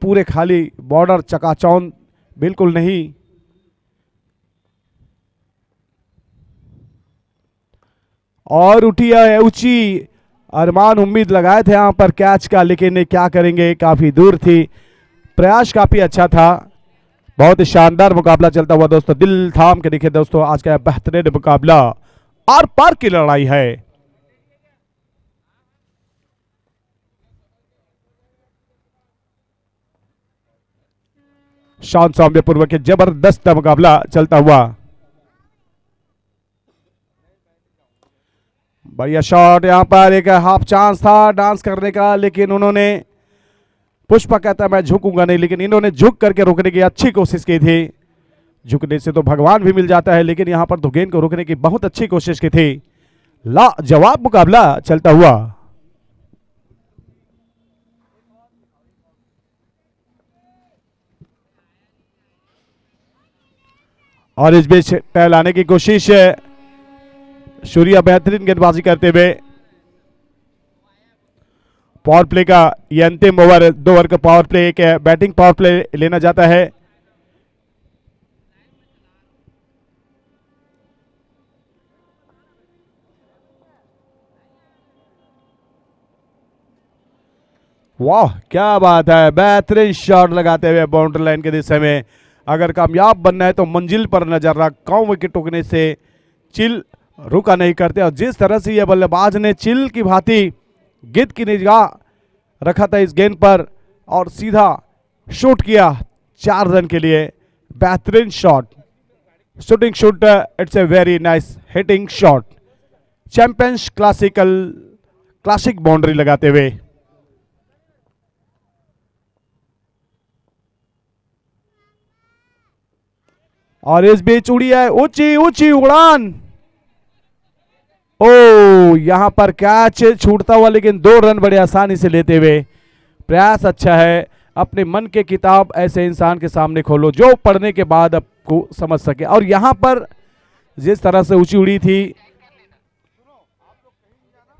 पूरे खाली बॉर्डर चकाचौंध बिल्कुल नहीं। और उठी है ऊंची, अरमान उम्मीद लगाए थे यहां पर कैच का, लेकिन क्या करेंगे, काफी दूर थी। प्रयास काफी अच्छा था। बहुत ही शानदार मुकाबला चलता हुआ दोस्तों, दिल थाम के देखिए दोस्तों, आज का बेहतरीन मुकाबला, आर पार की लड़ाई है। शांत सौम्य पूर्वक जबरदस्त मुकाबला चलता हुआ। बढ़िया शॉट, यहां पर एक हाफ चांस था डांस करने का, लेकिन उन्होंने, पुष्पा कहता है मैं झुकूंगा नहीं, लेकिन इन्होंने झुक करके रोकने की अच्छी कोशिश की थी। झुकने से तो भगवान भी मिल जाता है, लेकिन यहां पर तो गेंद को रोकने की बहुत अच्छी कोशिश की थी। लाजवाब मुकाबला चलता हुआ। और इस बीच टहलाने की कोशिश, सूर्या बेहतरीन गेंदबाजी करते हुए। पावर प्ले का ये अंतिम ओवर, 2 ओवर का पावर प्ले, एक बैटिंग पावर प्ले लेना जाता है। वाह क्या बात है, बेहतरीन शॉट लगाते हुए बाउंड्री लाइन के दिशा में। अगर कामयाब बनना है तो मंजिल पर नजर रख, कम विकेट टूकने से चिल रुका नहीं करते। और जिस तरह से यह बल्लेबाज ने चिल की भांति गेंद की निगाह रखा था इस गेंद पर और सीधा शूट किया 4 रन के लिए, बेहतरीन shot, shooting shoot, it's a very nice hitting shot, champions classic boundary लगाते हुए। और इस बीच उड़ी है ऊंची ऊंची उड़ान, ओ यहां पर कैच छूटता हुआ, लेकिन 2 रन बड़े आसानी से लेते हुए। प्रयास अच्छा है। अपने मन के किताब ऐसे इंसान के सामने खोलो जो पढ़ने के बाद आपको समझ सके। और यहां पर जिस तरह से ऊंची उड़ी थी,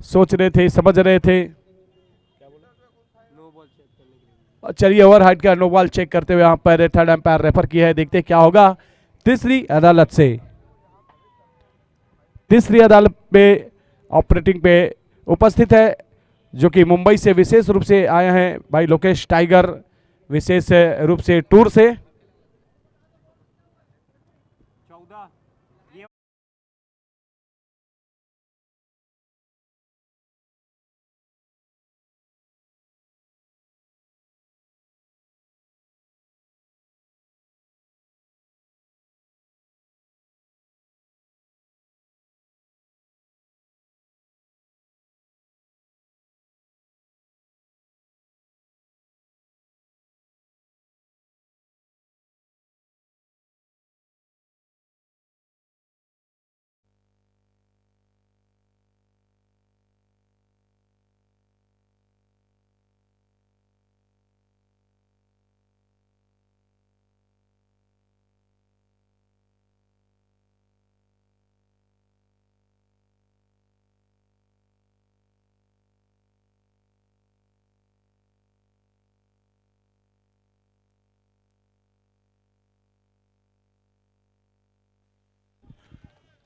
सोच रहे थे, समझ रहे थे। चलिए ओवर हाइट का नो बॉल चेक करते हुए यहां पर थर्ड एम्पायर रेफर किया है, देखते क्या होगा। तीसरी अदालत पे ऑपरेटिंग पे उपस्थित है, जो कि मुंबई से विशेष रूप से आए हैं भाई लोकेश टाइगर, विशेष रूप से टूर से।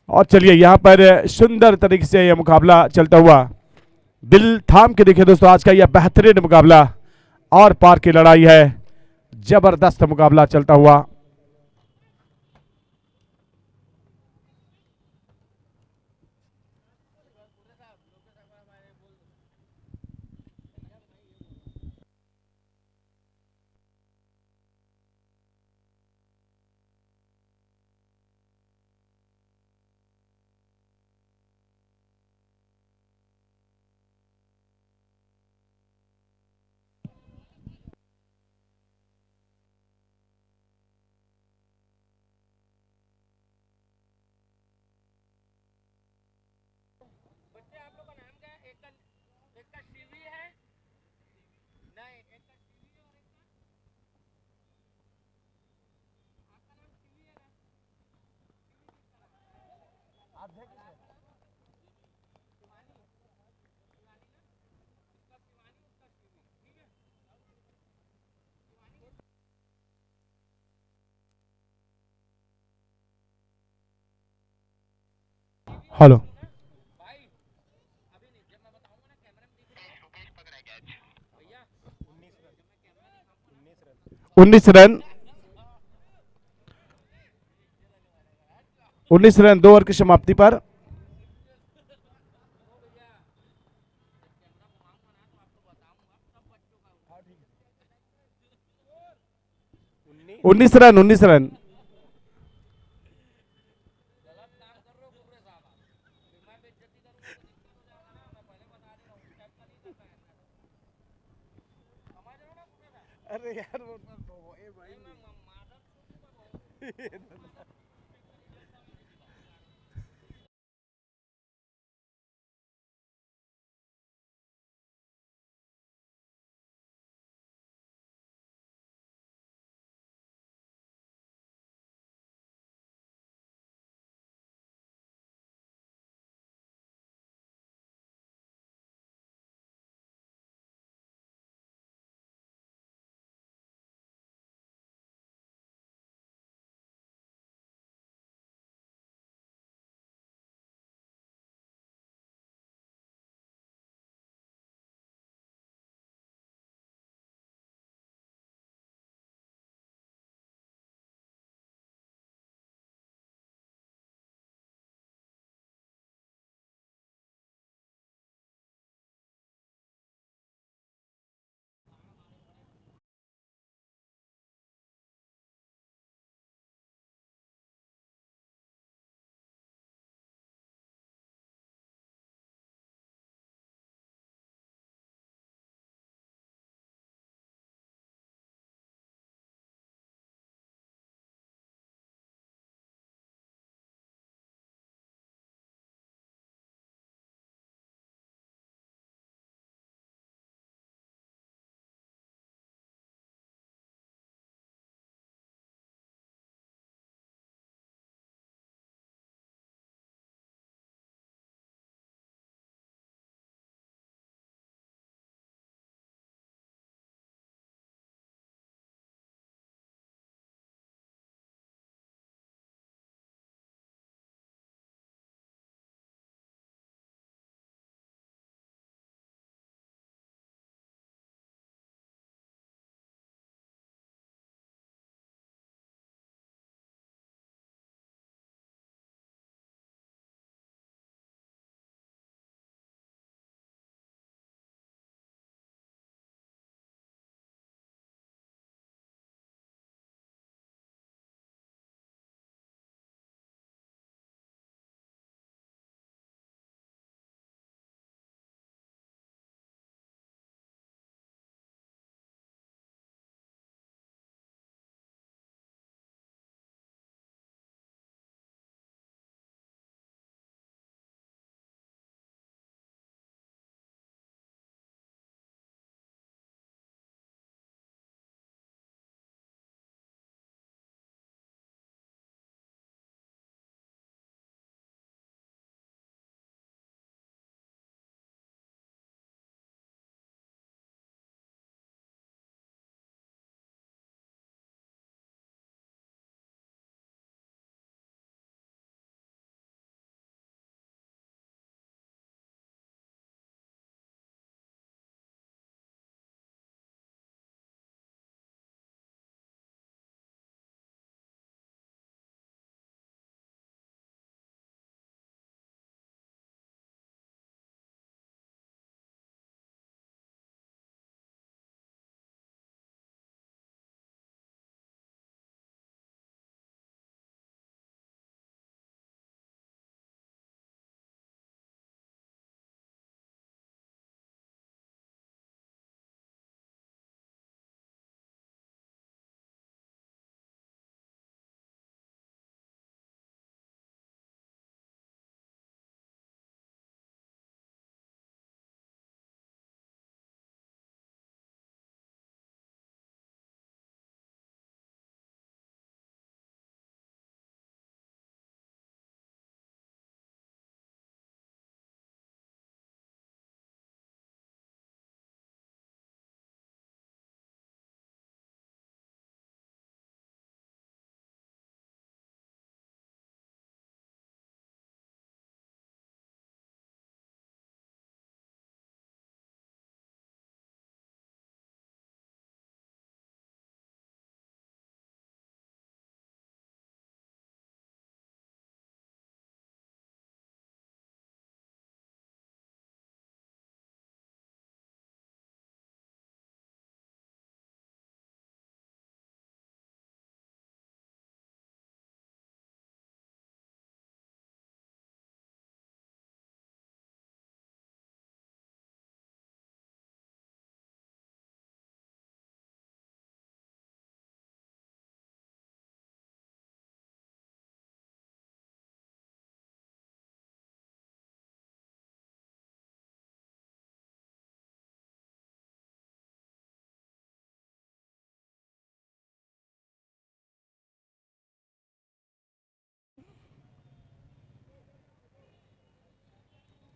और चलिए यहां पर सुंदर तरीके से यह मुकाबला चलता हुआ, दिल थाम के देखिए दोस्तों, आज का यह बेहतरीन मुकाबला, और पार की लड़ाई है, जबरदस्त मुकाबला चलता हुआ। हेलो। 19 रन। 19 रन 2 ओवर की समाप्ति पर। 19 रन 19 रन। अरे यार वो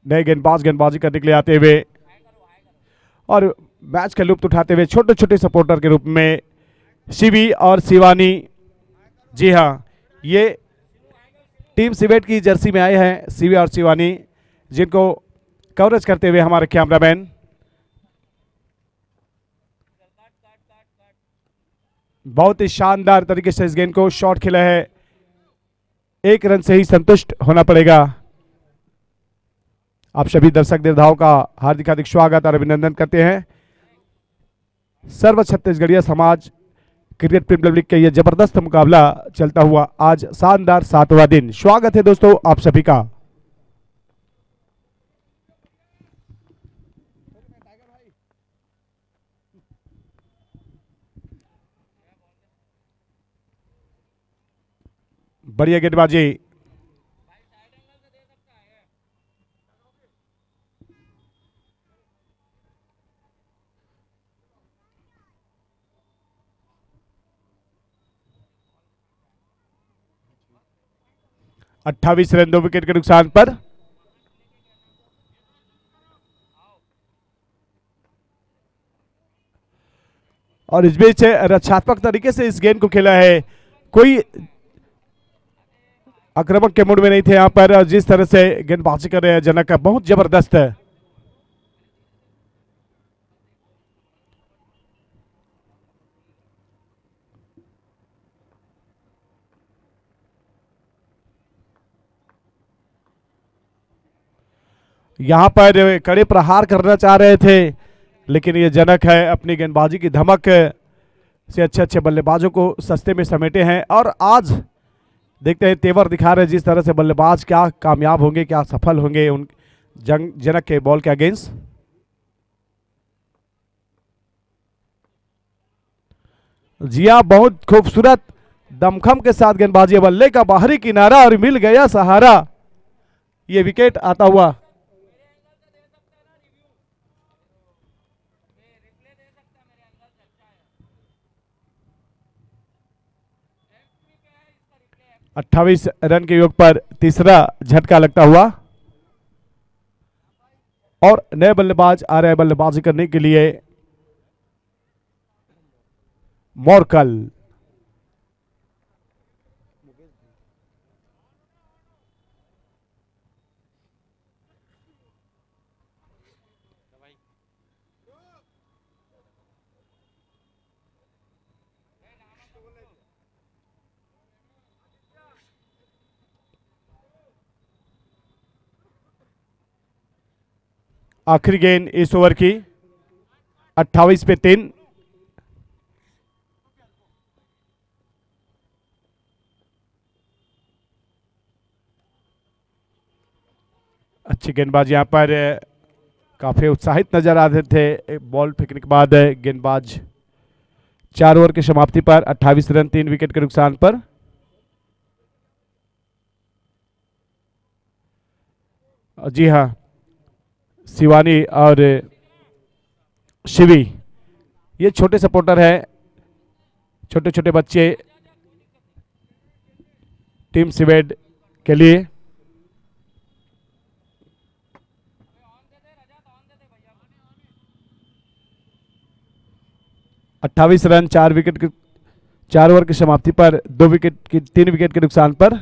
नए गेंदबाज गेंदबाजी करने के लिए आते हुए और मैच का लुत्फ उठाते हुए छोटे छोटे सपोर्टर के रूप में शिवी और शिवानी। जी हाँ, ये टीम सिवेट की जर्सी में आए हैं शिवी और शिवानी, जिनको कवरेज करते हुए हमारे कैमरामैन बहुत ही शानदार तरीके से इस गेंद को शॉट खेला है। एक रन से ही संतुष्ट होना पड़ेगा। आप सभी दर्शक निर्धावों का हार्दिक हार्दिक स्वागत और अभिनंदन करते हैं। सर्व छत्तीसगढ़िया समाज क्रिकेट प्रीमियर लीग का यह जबरदस्त मुकाबला चलता हुआ आज शानदार 7वां दिन। स्वागत है दोस्तों आप सभी का। बढ़िया गेंदबाजी। अट्ठाईस रन 2 विकेट के नुकसान पर। और इस बीच रक्षात्मक तरीके से इस गेंद को खेला है। कोई आक्रामक के मूड में नहीं थे यहां पर। और जिस तरह से गेंदबाजी कर रहे हैं जनक का बहुत जबरदस्त है। यहां पर कड़े प्रहार करना चाह रहे थे, लेकिन ये जनक है अपनी गेंदबाजी की धमक से अच्छे अच्छे बल्लेबाजों को सस्ते में समेटे हैं। और आज देखते हैं तेवर दिखा रहे हैं जिस तरह से बल्लेबाज क्या कामयाब होंगे, क्या सफल होंगे उन जनक के बॉल के अगेंस्ट। जिया बहुत खूबसूरत दमखम के साथ गेंदबाजी, बल्ले का बाहरी किनारा और मिल गया सहारा। ये विकेट आता हुआ। अट्ठाईस रन के योग पर तीसरा झटका लगता हुआ और नए बल्लेबाज आ रहे हैं बल्लेबाजी करने के लिए। मोरकल आखिरी गेंद इस ओवर की। 28 पे 3। अच्छी गेंदबाजी यहां पर काफी उत्साहित नजर आ रहे थे बॉल फेंकने के बाद गेंदबाज। 4 ओवर की समाप्ति पर 28 रन 3 विकेट के नुकसान पर। जी हाँ, शिवानी और शिवी ये छोटे सपोर्टर हैं, छोटे छोटे बच्चे टीम सिवेट के लिए। अट्ठाईस रन 4 विकेट के 4 ओवर की समाप्ति पर 3 विकेट के नुकसान पर।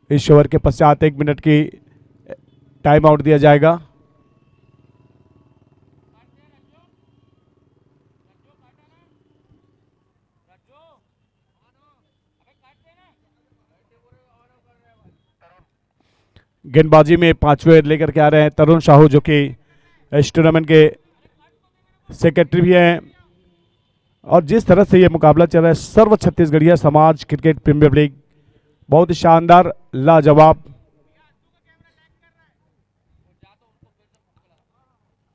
इस ओवर के पश्चात 1 मिनट की टाइम आउट दिया जाएगा। गेंदबाजी में 5वें लेकर के आ रहे हैं तरुण साहू, जो कि इस टूर्नामेंट के सेक्रेटरी भी हैं। और जिस तरह से ये मुकाबला चल रहा है सर्व छत्तीसगढ़िया समाज क्रिकेट प्रीमियर लीग, बहुत ही शानदार लाजवाब।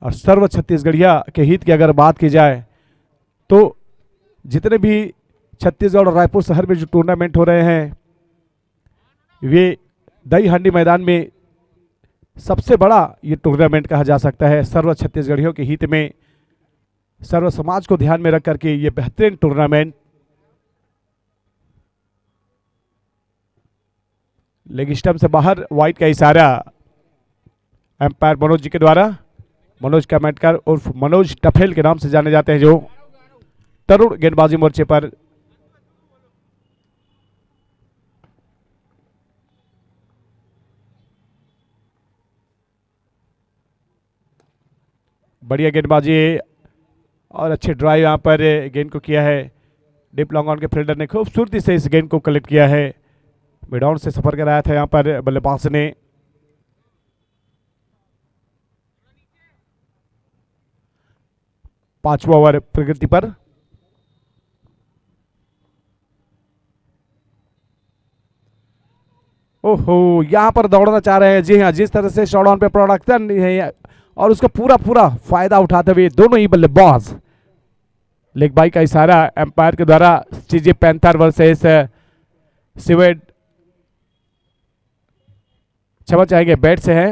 और सर्व छत्तीसगढ़िया के हित की अगर बात की जाए तो जितने भी छत्तीसगढ़ और रायपुर शहर में जो टूर्नामेंट हो रहे हैं वे दही हांडी मैदान में सबसे बड़ा ये टूर्नामेंट कहा जा सकता है। सर्व छत्तीसगढ़ियों के हित में, सर्व समाज को ध्यान में रख करके ये बेहतरीन टूर्नामेंट लेग स्टंप से बाहर, वाइड का इशारा एम्पायर मनोज जी के द्वारा। मनोज कामेटकर उर्फ मनोज टफेल के नाम से जाने जाते हैं, जो तरुण गेंदबाजी मोर्चे पर बढ़िया गेंदबाजी और अच्छे ड्राइव यहां पर गेंद को किया है। डीप लॉन्ग ऑन के फील्डर ने खूबसूरती से इस गेंद को कलेक्ट किया है। मिड ऑन से सफर कराया था यहां पर बल्लेबाज ने। पांचवा ओवर प्रगति पर। ओहो, यहां पर दौड़ना चाह रहे हैं। जी हाँ, जिस तरह से शॉट ऑन पे प्रोडक्शन है और उसका पूरा पूरा फायदा उठाते हुए दोनों ही बल्लेबाज। लेग बाई का इशारा एम्पायर के द्वारा। सीजे पैंथर वर्सेस सिवेड, क्षमा चाहेंगे, बैट से है।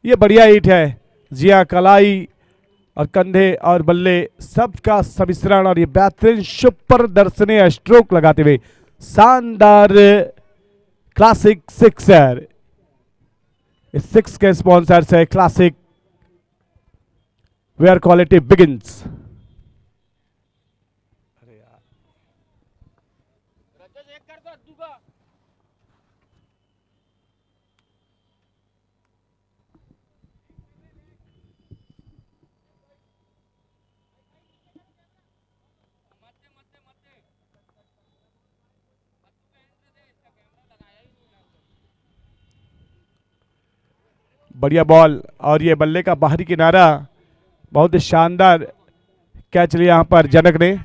ये बढ़िया हिट है। जी हाँ, कलाई और कंधे और बल्ले सबका सम्मिश्रण और ये बेहतरीन सुपर दर्शनीय स्ट्रोक लगाते हुए शानदार क्लासिक सिक्सर। इस सिक्स के स्पॉन्सर है क्लासिक, वेयर क्वालिटी बिगिंस। बढ़िया बॉल और ये बल्ले का बाहरी किनारा, बहुत ही शानदार कैच लिया यहां पर जनक ने।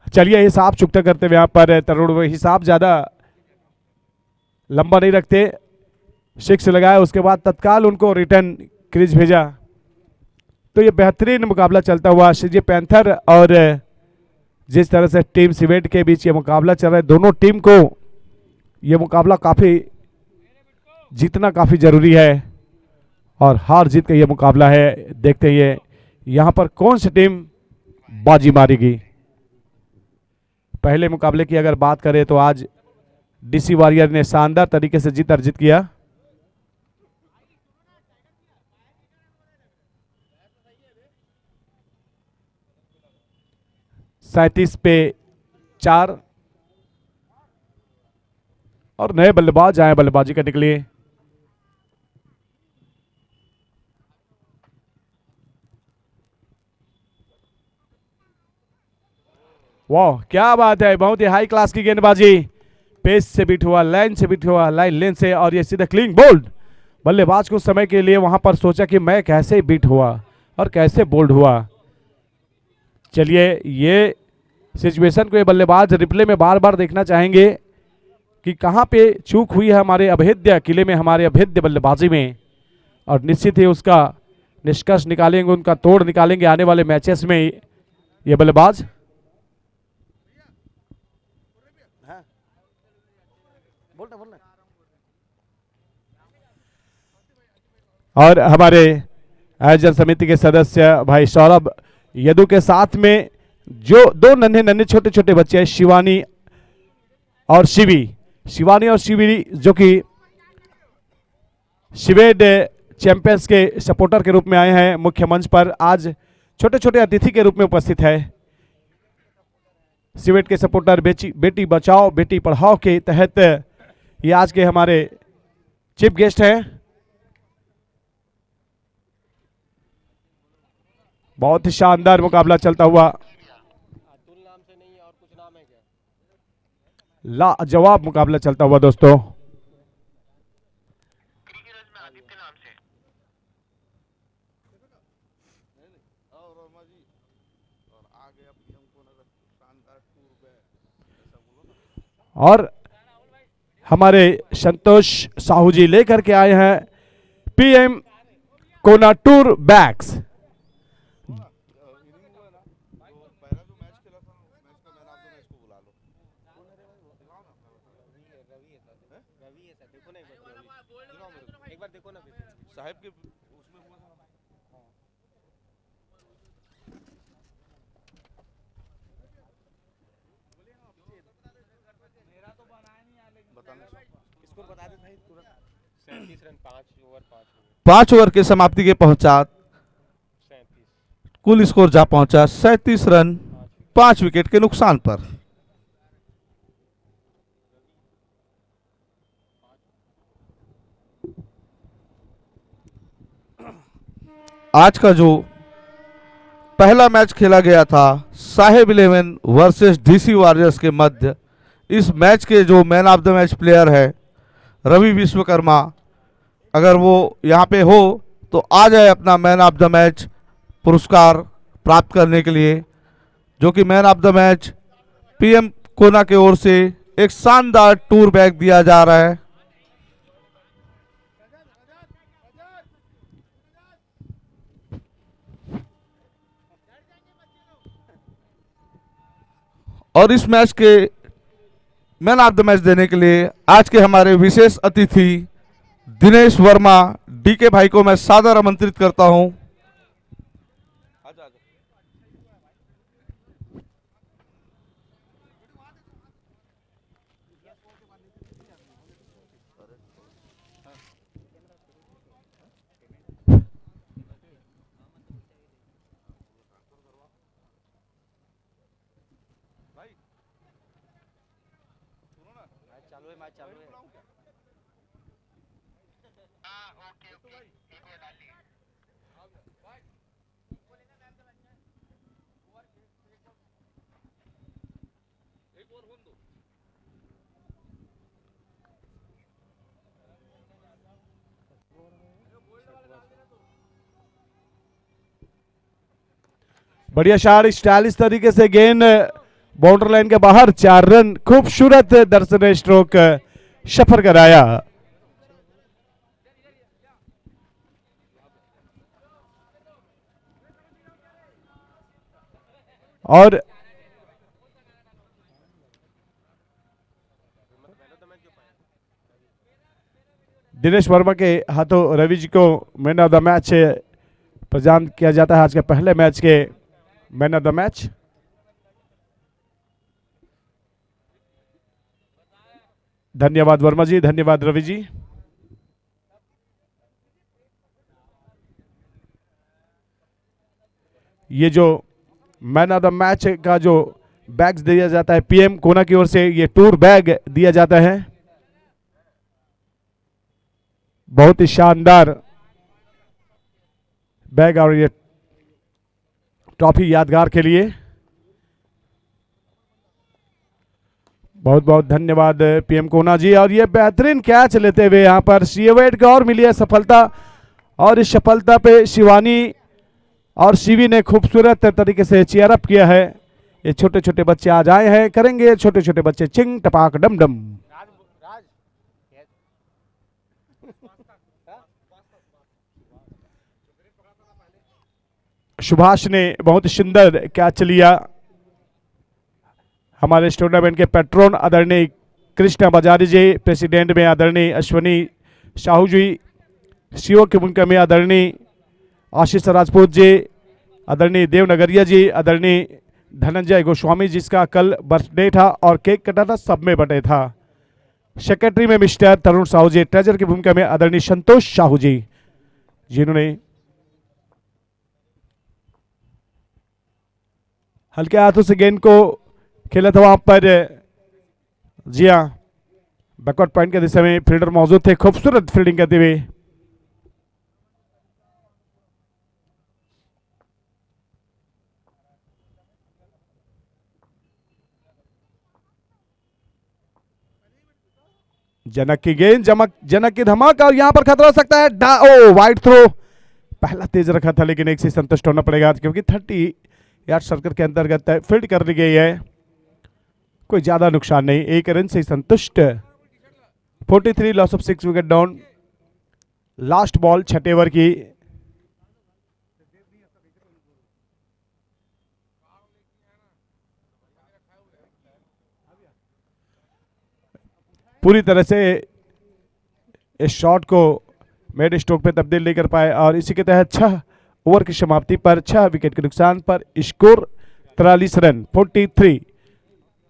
चलिए हिसाब चुकता करते हुए यहां पर तरुण हिसाब ज्यादा लंबा नहीं रखते, सिक्स लगाया उसके बाद तत्काल उनको रिटर्न क्रीज भेजा। तो ये बेहतरीन मुकाबला चलता हुआ सीजे पैंथर और जिस तरह से टीम सिवेट के बीच ये मुकाबला चल रहा है, दोनों टीम को ये मुकाबला काफी जीतना काफी जरूरी है और हार जीत का ये मुकाबला है। देखते ही यहां पर कौन सी टीम बाजी मारेगी। पहले मुकाबले की अगर बात करें तो आज डीसी वॉरियर ने शानदार तरीके से जीत अर्जित किया। 37 पे 4 और नए बल्लेबाज आए बल्लेबाजी करने के लिए। वाह, क्या बात है, बहुत ही हाई क्लास की गेंदबाजी। पेस से बीट हुआ, लाइन से बीट हुआ, लाइन लेन से, और ये सीधा क्लीन बोल्ड। बल्लेबाज को समय के लिए वहां पर सोचा कि मैं कैसे बीट हुआ और कैसे बोल्ड हुआ। चलिए ये सिचुएशन को ये बल्लेबाज रिप्ले में बार बार देखना चाहेंगे कि कहां पे चूक हुई है हमारे अभेद्य किले में, हमारे अभेद्य बल्लेबाजी में, और निश्चित ही उसका निष्कर्ष निकालेंगे, उनका तोड़ निकालेंगे आने वाले मैचेस में ये बल्लेबाज। और हमारे आयोजन समिति के सदस्य भाई सौरभ यदु के साथ में जो दो नन्हे नन्हे छोटे छोटे बच्चे हैं, शिवानी और शिवी, जो कि शिवेड चैंपियंस के सपोर्टर के रूप में आए हैं मुख्य मंच पर, आज छोटे छोटे अतिथि के रूप में उपस्थित है। शिवेड के सपोर्टर बेटी बचाओ बेटी पढ़ाओ के तहत ये आज के हमारे चीफ गेस्ट हैं। बहुत ही शानदार मुकाबला चलता हुआ, लाजवाब मुकाबला चलता हुआ दोस्तों। और हमारे संतोष साहू जी लेकर के आए हैं पीएम कोना टूर बैग्स। 5 ओवर के समाप्ति के पहुंचा, कुल स्कोर जा पहुंचा 37 रन 5 विकेट के नुकसान पर। आज का जो पहला मैच खेला गया था साहेब 11 वर्सेस डीसी वॉरियर्स के मध्य, इस मैच के जो man of the match player है रवि विश्वकर्मा, अगर वो यहाँ पे हो तो आ जाए अपना मैन ऑफ द मैच पुरस्कार प्राप्त करने के लिए, जो कि man of the match PM कोना की ओर से एक शानदार टूर बैग दिया जा रहा है। और इस मैच के मैन ऑफ द मैच देने के लिए आज के हमारे विशेष अतिथि दिनेश वर्मा डीके भाई को मैं सादर आमंत्रित करता हूं। बढ़िया शॉट, स्टाइलिश तरीके से गेंद बाउंड्री लाइन के बाहर, 4 रन, खूबसूरत दर्शन स्ट्रोक सफर कराया। और दिनेश वर्मा के हाथों रवि जी को मैन ऑफ द मैच प्रदान किया जाता है आज के पहले मैच के मैन ऑफ द मैच। धन्यवाद वर्मा जी, धन्यवाद रवि जी। ये जो मैन ऑफ द मैच का जो बैग्स दिया जाता है पीएम कोना की ओर से, ये टूर बैग दिया जाता है, बहुत ही शानदार बैग और ये ट्रॉफी यादगार के लिए बहुत बहुत धन्यवाद पीएम कोना जी। और ये बेहतरीन कैच लेते हुए यहाँ पर शिवेट को और मिली है सफलता, और इस सफलता पे शिवानी और शिवी ने खूबसूरत तरीके से चीयर अप किया है। ये छोटे छोटे बच्चे आज आए हैं, करेंगे छोटे छोटे बच्चे चिंग टपाक डम डम। सुभाष ने बहुत सुंदर कैच लिया। हमारे इस टूर्नामेंट के पैट्रोन आदरणीय कृष्णा बजारी जी, प्रेसिडेंट में आदरणीय अश्वनी साहू जी, सीओ की भूमिका में आदरणीय आशीष राजपूत जी, आदरणीय देवनगरिया जी, आदरणीय धनंजय गोस्वामी जिसका कल बर्थडे था और केक कटा था, सब में बर्थडे था। सेक्रेटरी में मिस्टर तरुण साहू जी, ट्रेजर की भूमिका में आदरणीय संतोष साहू जी, जिन्होंने हल्के हाथों से गेंद को खेला था वहां पर। जी हाँ, बैकवर्ड पॉइंट के दिशा में फील्डर मौजूद थे, खूबसूरत फील्डिंग करते हुए। जनक की गेंद, जनक की धमाका, और यहां पर खतरा हो सकता है। ओ वाइड थ्रो, पहला तेज रखा था लेकिन एक से संतुष्ट होना पड़ेगा क्योंकि 30 यार्ड सर्कल के अंतर्गत फील्ड कर ली गई है, कोई ज्यादा नुकसान नहीं, 1 रन से संतुष्ट। 43 loss of 6 wicket down. Last ball 6 over की। पूरी तरह से इस शॉट को मेड स्ट्रोक पे तब्दील नहीं कर पाए और इसी के तहत 6 ओवर की समाप्ति पर 6 विकेट के नुकसान पर score 43 run, 43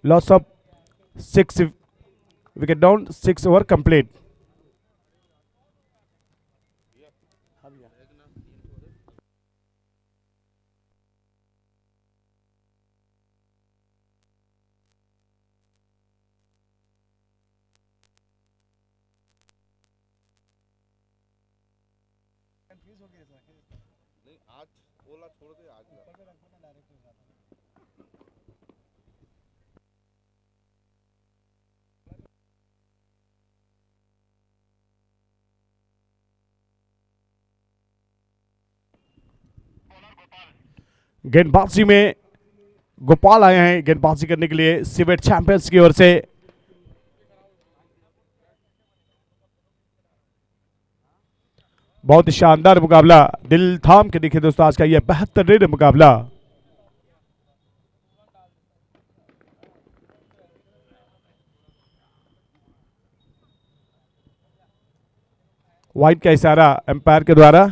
loss of 6 wicket down, 6 over complete. नहीं आज ओला छोड़ दे आज गेंदबाजी में गोपाल आए हैं गेंदबाजी करने के लिए सिवेट चैंपियंस की ओर से। बहुत ही शानदार मुकाबला, दिल थाम के दिखे दोस्तों आज का यह बेहतरीन मुकाबला। वाइड का इशारा एम्पायर के द्वारा।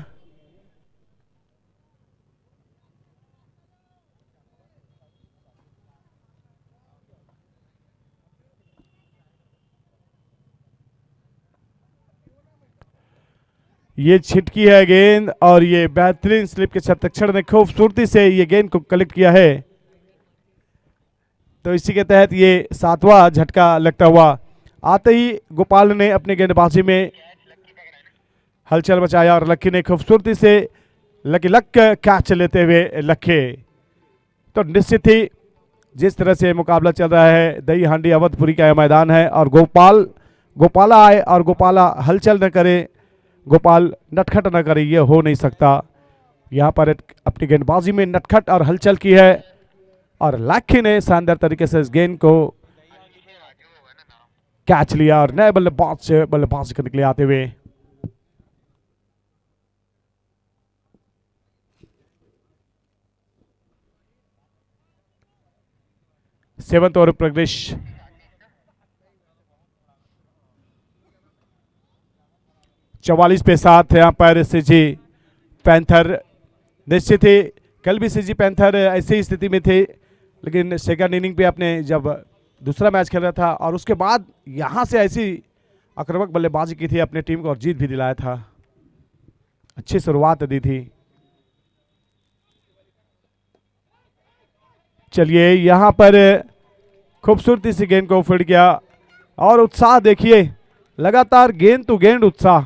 ये छिटकी है गेंद और ये बेहतरीन स्लिप के शतरक्षण ने खूबसूरती से ये गेंद को कलेक्ट किया है। तो इसी के तहत ये 7वां झटका लगता हुआ आते ही गोपाल ने अपने गेंदबाजी में हलचल मचाया और लक्की ने खूबसूरती से लक कैच लेते हुए लखे। तो निश्चित ही जिस तरह से मुकाबला चल रहा है, दही हांडी अवधपुरी का यह मैदान है और गोपाला आए और गोपाला हलचल न करे, गोपाल नटखट न करे, ये हो नहीं सकता। यहाँ पर अपनी गेंदबाजी में नटखट और हलचल की है और लाखी ने शानदार तरीके से इस गेंद को कैच लिया और नए बल्लेबाज से बल्लेबाजी करने के लिए आते हुए। सेवंथ ओवर प्रोग्रेस 44 पे 7 यहाँ पर सीजी पैंथर। निश्चित ही कल भी सीजी पैंथर ऐसी ही स्थिति में थे, लेकिन सेकंड इनिंग पे आपने जब दूसरा मैच खेल रहा था और उसके बाद यहाँ से ऐसी आक्रामक बल्लेबाजी की थी, अपने टीम को और जीत भी दिलाया था, अच्छी शुरुआत दी थी। चलिए यहाँ पर खूबसूरती से गेंद को फील्ड किया और उत्साह देखिए, लगातार गेंद टू गेंद उत्साह,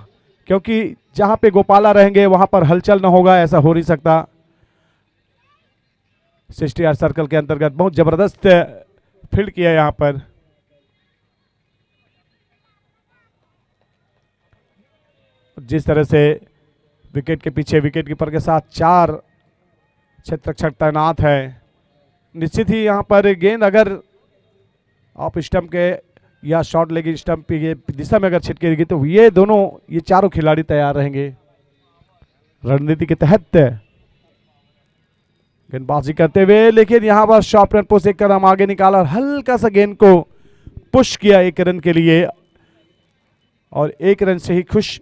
क्योंकि जहां पे गोपाला रहेंगे वहां पर हलचल न होगा ऐसा हो नहीं सकता। 60 सर्कल के अंतर्गत बहुत जबरदस्त फील्ड किया यहां पर। जिस तरह से विकेट के पीछे विकेट कीपर के साथ 4 क्षेत्ररक्षक तैनात है, निश्चित ही यहां पर गेंद अगर ऑफ स्टंप के या शॉर्ट लेग स्टंप की दिशा में अगर छिटकेगी तो ये दोनों, ये चारों खिलाड़ी तैयार रहेंगे। रणनीति के तहत गेंदबाजी करते हुए, लेकिन यहां पर शॉर्ट रन पुश एक कदम आगे निकाला और हल्का सा गेंद को पुश किया 1 रन के लिए और 1 रन से ही खुश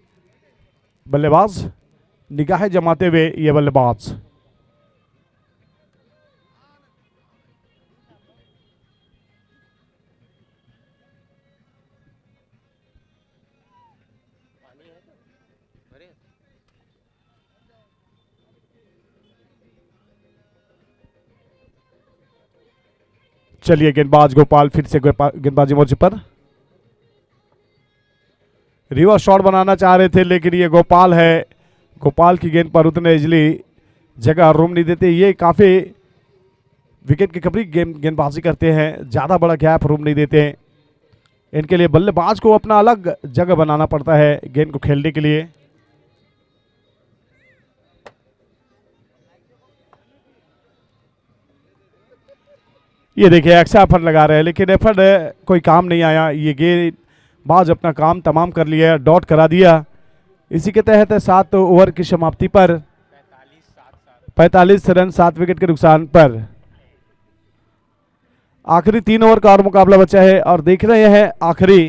बल्लेबाज, निगाहें जमाते हुए ये बल्लेबाज। चलिए गेंदबाज गोपाल फिर से गेंदबाजी मोर्चे पर रिवर्स शॉट बनाना चाह रहे थे, लेकिन ये गोपाल है, गोपाल की गेंद पर उतने इजली जगह रूम नहीं देते। ये काफी विकेट की कवरी गेंदबाजी करते हैं, ज्यादा बड़ा गैप रूम नहीं देते। इनके लिए बल्लेबाज को अपना अलग जगह बनाना पड़ता है गेंद को खेलने के लिए। ये देखिए एक्स्ट्रा एफर्ट लगा रहे हैं, लेकिन एफर्ट कोई काम नहीं आया। ये गेंदबाज अपना काम तमाम कर लिया, डॉट करा दिया। इसी के तहत 7 ओवर की समाप्ति पर 45 रन 7 विकेट के नुकसान पर आखिरी 3 ओवर का और मुकाबला बचा है और देख रहे हैं आखिरी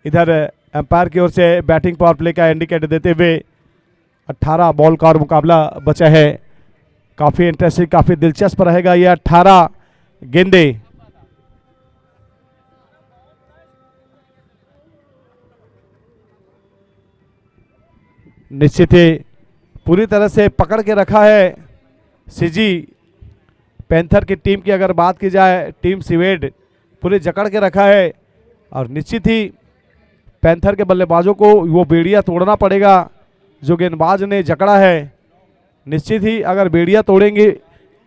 इधर एम्पायर की ओर से बैटिंग पावर प्ले का इंडिकेटर देते हुए 18 बॉल का और मुकाबला बचा है। काफी इंटरेस्टिंग, काफी दिलचस्प रहेगा ये 18 गेंदे। निश्चित ही पूरी तरह से पकड़ के रखा है सीजी पैंथर की टीम की। अगर बात की जाए टीम सिवेट पूरी जकड़ के रखा है और निश्चित ही पैंथर के बल्लेबाजों को वो बेड़िया तोड़ना पड़ेगा जो गेंदबाज ने जकड़ा है। निश्चित ही अगर बेड़िया तोड़ेंगे,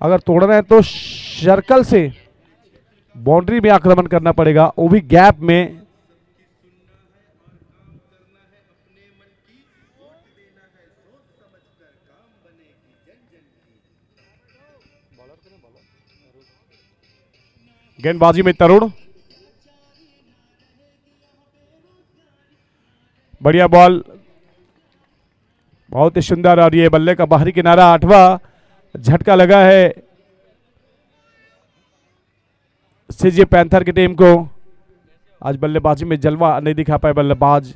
अगर तोड़ रहे हैं तो सर्कल से बाउंड्री में आक्रमण करना पड़ेगा, वो भी गैप में। गेंदबाजी में तरुण, बढ़िया बॉल, बहुत ही सुंदर। और ये बल्ले का बाहरी किनारा, 8वां झटका लगा है सीजी पैंथर की टीम को। आज बल्लेबाजी में जलवा नहीं दिखा पाए बल्लेबाज।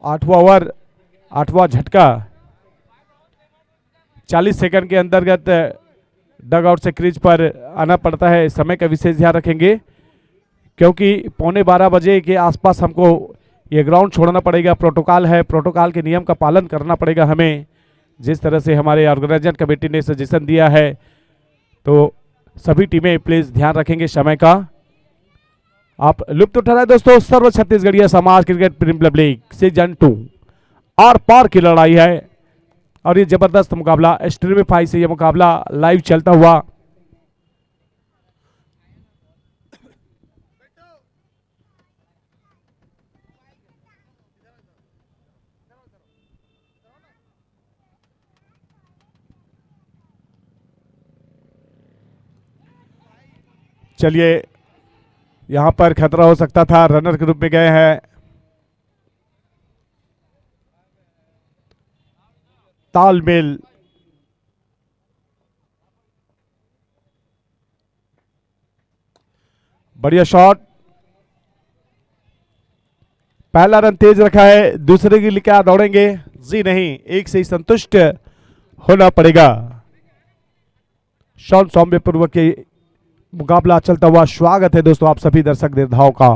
8वां ओवर, 8वां झटका। 40 सेकंड के अंतर्गत डग आउट से क्रीज पर आना पड़ता है। समय का विशेष ध्यान रखेंगे क्योंकि 11:15 बजे के आसपास हमको ये ग्राउंड छोड़ना पड़ेगा। प्रोटोकॉल है, प्रोटोकॉल के नियम का पालन करना पड़ेगा हमें, जिस तरह से हमारे ऑर्गेनाइजर कमेटी ने सजेशन दिया है। तो सभी टीमें प्लीज ध्यान रखेंगे समय का। आप लुत्फ उठा रहे हैं दोस्तों। सर्व छत्तीसगढ़िया समाज क्रिकेट प्रीमियर लीग सीजन 2 आर पार की लड़ाई है और ये जबरदस्त मुकाबला स्ट्रीमिफाई से ये मुकाबला लाइव चलता हुआ। चलिए, यहां पर खतरा हो सकता था, रनर के रूप में गए हैं। तालमेल, बढ़िया शॉट, पहला रन तेज रखा है, दूसरे के लिए क्या दौड़ेंगे? जी नहीं, एक से ही संतुष्ट होना पड़ेगा। शॉन सौम्य पूर्वक के मुकाबला चलता हुआ। स्वागत है दोस्तों आप सभी दर्शक निर्धाओं का।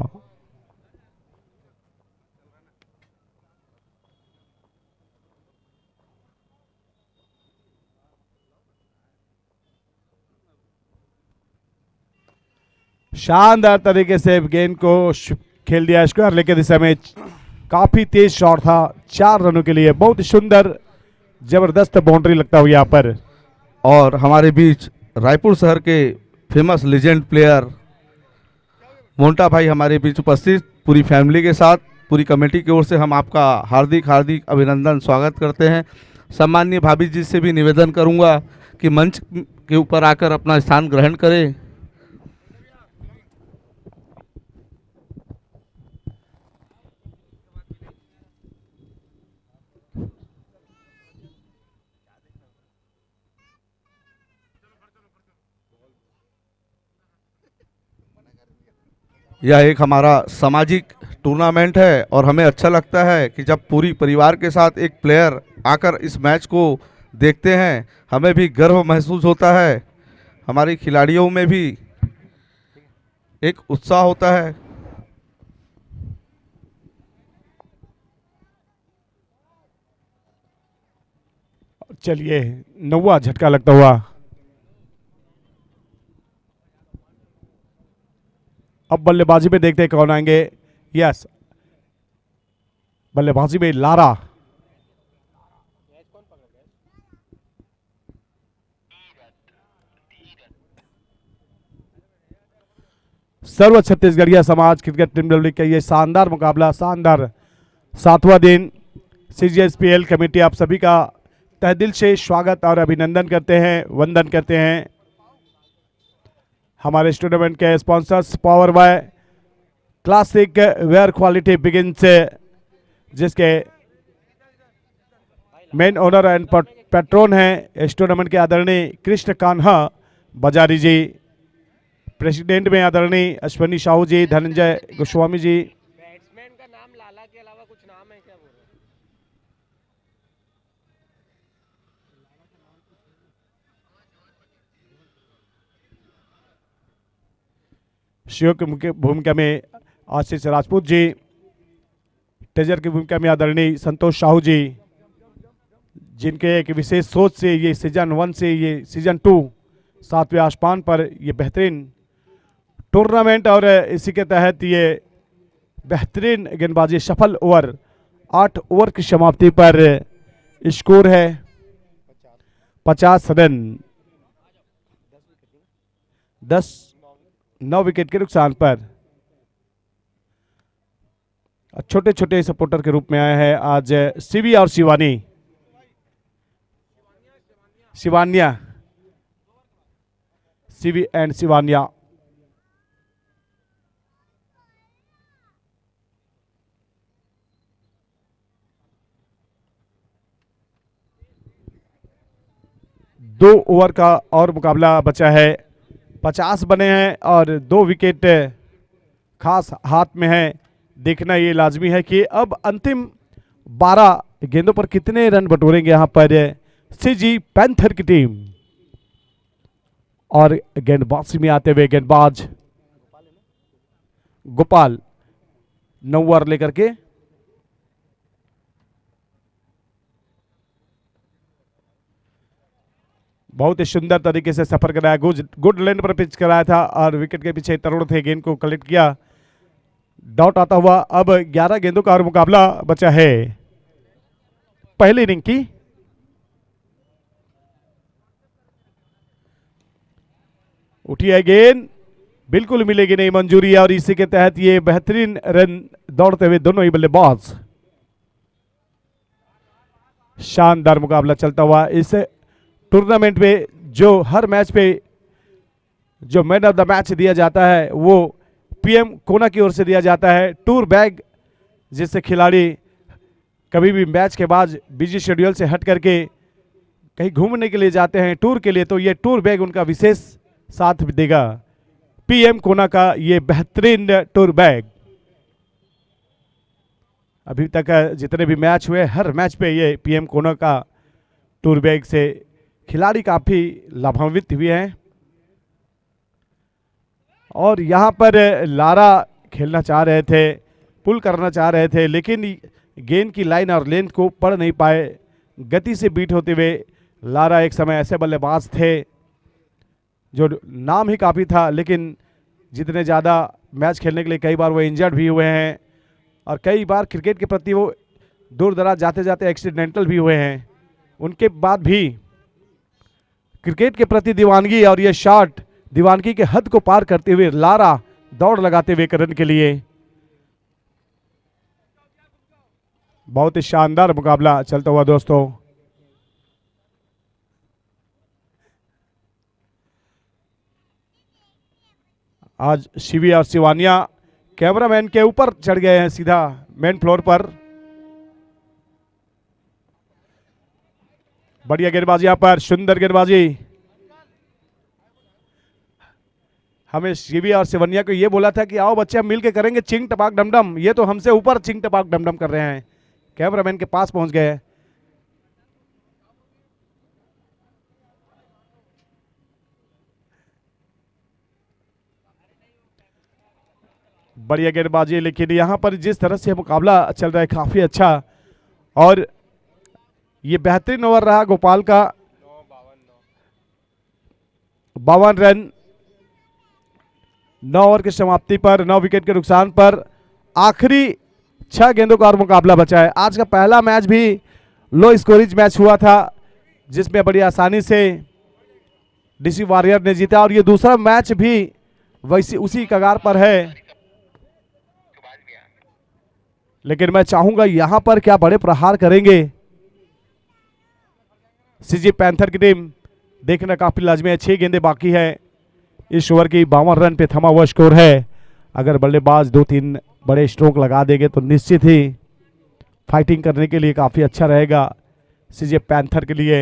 शानदार तरीके से गेंद को खेल दिया स्क्वायर लेके दिशा में। काफी तेज शॉट था, 4 रनों के लिए। बहुत ही सुंदर जबरदस्त बाउंड्री लगता हुआ यहाँ पर। और हमारे बीच रायपुर शहर के फेमस लेजेंड प्लेयर मोंटा भाई हमारे बीच उपस्थित, पूरी फैमिली के साथ, पूरी कमेटी की ओर से हम आपका हार्दिक हार्दिक अभिनंदन स्वागत करते हैं। सम्माननीय भाभी जी से भी निवेदन करूंगा कि मंच के ऊपर आकर अपना स्थान ग्रहण करें। यह एक हमारा सामाजिक टूर्नामेंट है और हमें अच्छा लगता है कि जब पूरी परिवार के साथ एक प्लेयर आकर इस मैच को देखते हैं, हमें भी गर्व महसूस होता है, हमारे खिलाड़ियों में भी एक उत्साह होता है। चलिए, 9वां झटका लगता हुआ। अब बल्लेबाजी में देखते हैं कौन आएंगे। यस, बल्लेबाजी में लारा। सर्व छत्तीसगढ़िया समाज क्रिकेट प्रीमियर लीग का ये शानदार मुकाबला, शानदार 7वां दिन। सीजीएसपीएल कमेटी आप सभी का तहे दिल से स्वागत और अभिनंदन करते हैं, वंदन करते हैं। हमारे इस टूर्नामेंट के sponsors power by classic where quality begins, जिसके मेन ओनर एंड पैट्रोन हैं इस टूर्नामेंट के आदरणीय कृष्ण कान्हा बाजारी जी। प्रेसिडेंट में आदरणीय अश्वनी साहू जी, धनंजय गोस्वामी जी। बैट्समैन का नाम लाला के अलावा कुछ नाम है क्या? बोल रहे शिव की भूमिका में आशीष राजपूत जी, टेजर की भूमिका में आदरणीय संतोष साहू जी, जिनके एक विशेष सोच से ये सीजन 1 से ये सीजन 2 7वें आसमान पर ये बेहतरीन टूर्नामेंट और इसी के तहत ये बेहतरीन गेंदबाजी सफल ओवर 8 ओवर की समाप्ति पर स्कोर है 50 रन 9 विकेट के नुकसान पर। छोटे छोटे सपोर्टर के रूप में आए हैं आज शिवी और शिवानी शिवान्या शिवी एंड शिवान्या। दो ओवर का और मुकाबला बचा है, 50 बने हैं और 2 विकेट खास हाथ में है। देखना ये लाजमी है कि अब अंतिम 12 गेंदों पर कितने रन बटोरेंगे यहाँ पर सीजी पैंथर की टीम। और गेंदबाजी में आते हुए गेंदबाज गोपाल 9 ओवर लेकर के बहुत ही सुंदर तरीके से सफर कराया, गुड लेंथ पर पिच कराया था और विकेट के पीछे तरुण थे, गेंद को कलेक्ट किया, डॉट आता हुआ। अब 11 गेंदों का और मुकाबला बचा है पहली इनिंग की। उठी है गेंद, बिल्कुल मिलेगी नहीं मंजूरी, और इसी के तहत ये बेहतरीन रन दौड़ते हुए दोनों ही बल्लेबाज। शानदार मुकाबला चलता हुआ इस टूर्नामेंट में। जो हर मैच पे जो मैन ऑफ द मैच दिया जाता है वो पीएम कोना की ओर से दिया जाता है टूर बैग, जिससे खिलाड़ी कभी भी मैच के बाद बिजी शेड्यूल से हट करके कहीं घूमने के लिए जाते हैं टूर के लिए, तो ये टूर बैग उनका विशेष साथ देगा। पीएम कोना का ये बेहतरीन टूर बैग। अभी तक जितने भी मैच हुए हर मैच पे ये पीएम कोना का टूर बैग से खिलाड़ी काफी लाभान्वित हुए हैं। और यहाँ पर लारा खेलना चाह रहे थे, पुल करना चाह रहे थे, लेकिन गेंद की लाइन और लेंथ को पढ़ नहीं पाए। गति से बीट होते हुए लारा एक समय ऐसे बल्लेबाज थे जो नाम ही काफ़ी था, लेकिन जितने ज़्यादा मैच खेलने के लिए कई बार वो इंजर्ड भी हुए हैं और कई बार क्रिकेट के प्रति वो दूर दराज जाते जाते एक्सीडेंटल भी हुए हैं। उनके बाद भी क्रिकेट के प्रति दीवानगी और ये शॉट दीवानगी के हद को पार करते हुए लारा दौड़ लगाते हुए रन के लिए। बहुत ही शानदार मुकाबला चलता हुआ दोस्तों। आज शिवी और शिवानिया कैमरामैन के ऊपर चढ़ गए हैं सीधा मेन फ्लोर पर। बढ़िया गेंदबाजी यहां पर, सुंदर गेंदबाजी। हमें शिवी और शिवनिया को ये बोला था कि आओ बच्चे हम मिलके करेंगे चिंग टपाक डमडम, ये तो हमसे ऊपर चिंग टपाक डमडम कर रहे हैं। कैमरामैन के पास पहुंच गए। बढ़िया गेंदबाजी, लेकिन यहां पर जिस तरह से मुकाबला चल रहा है काफी अच्छा, और ये बेहतरीन ओवर रहा गोपाल का। 52 रन 9 ओवर की समाप्ति पर 9 विकेट के नुकसान पर आखिरी 6 गेंदों का और मुकाबला बचा है। आज का पहला मैच भी लो स्कोरेज मैच हुआ था जिसमें बड़ी आसानी से डीसी वॉरियर ने जीता, और ये दूसरा मैच भी वैसी उसी कगार पर है। लेकिन मैं चाहूंगा यहां पर क्या बड़े प्रहार करेंगे सीजी पैंथर की टीम, देखना काफी लाजमी है। 6 गेंदें बाकी है इस ओवर की, 52 रन पे थमा हुआ स्कोर है। अगर बल्लेबाज 2-3 बड़े स्ट्रोक लगा देंगे तो निश्चित ही फाइटिंग करने के लिए काफी अच्छा रहेगा सीजे पैंथर के लिए।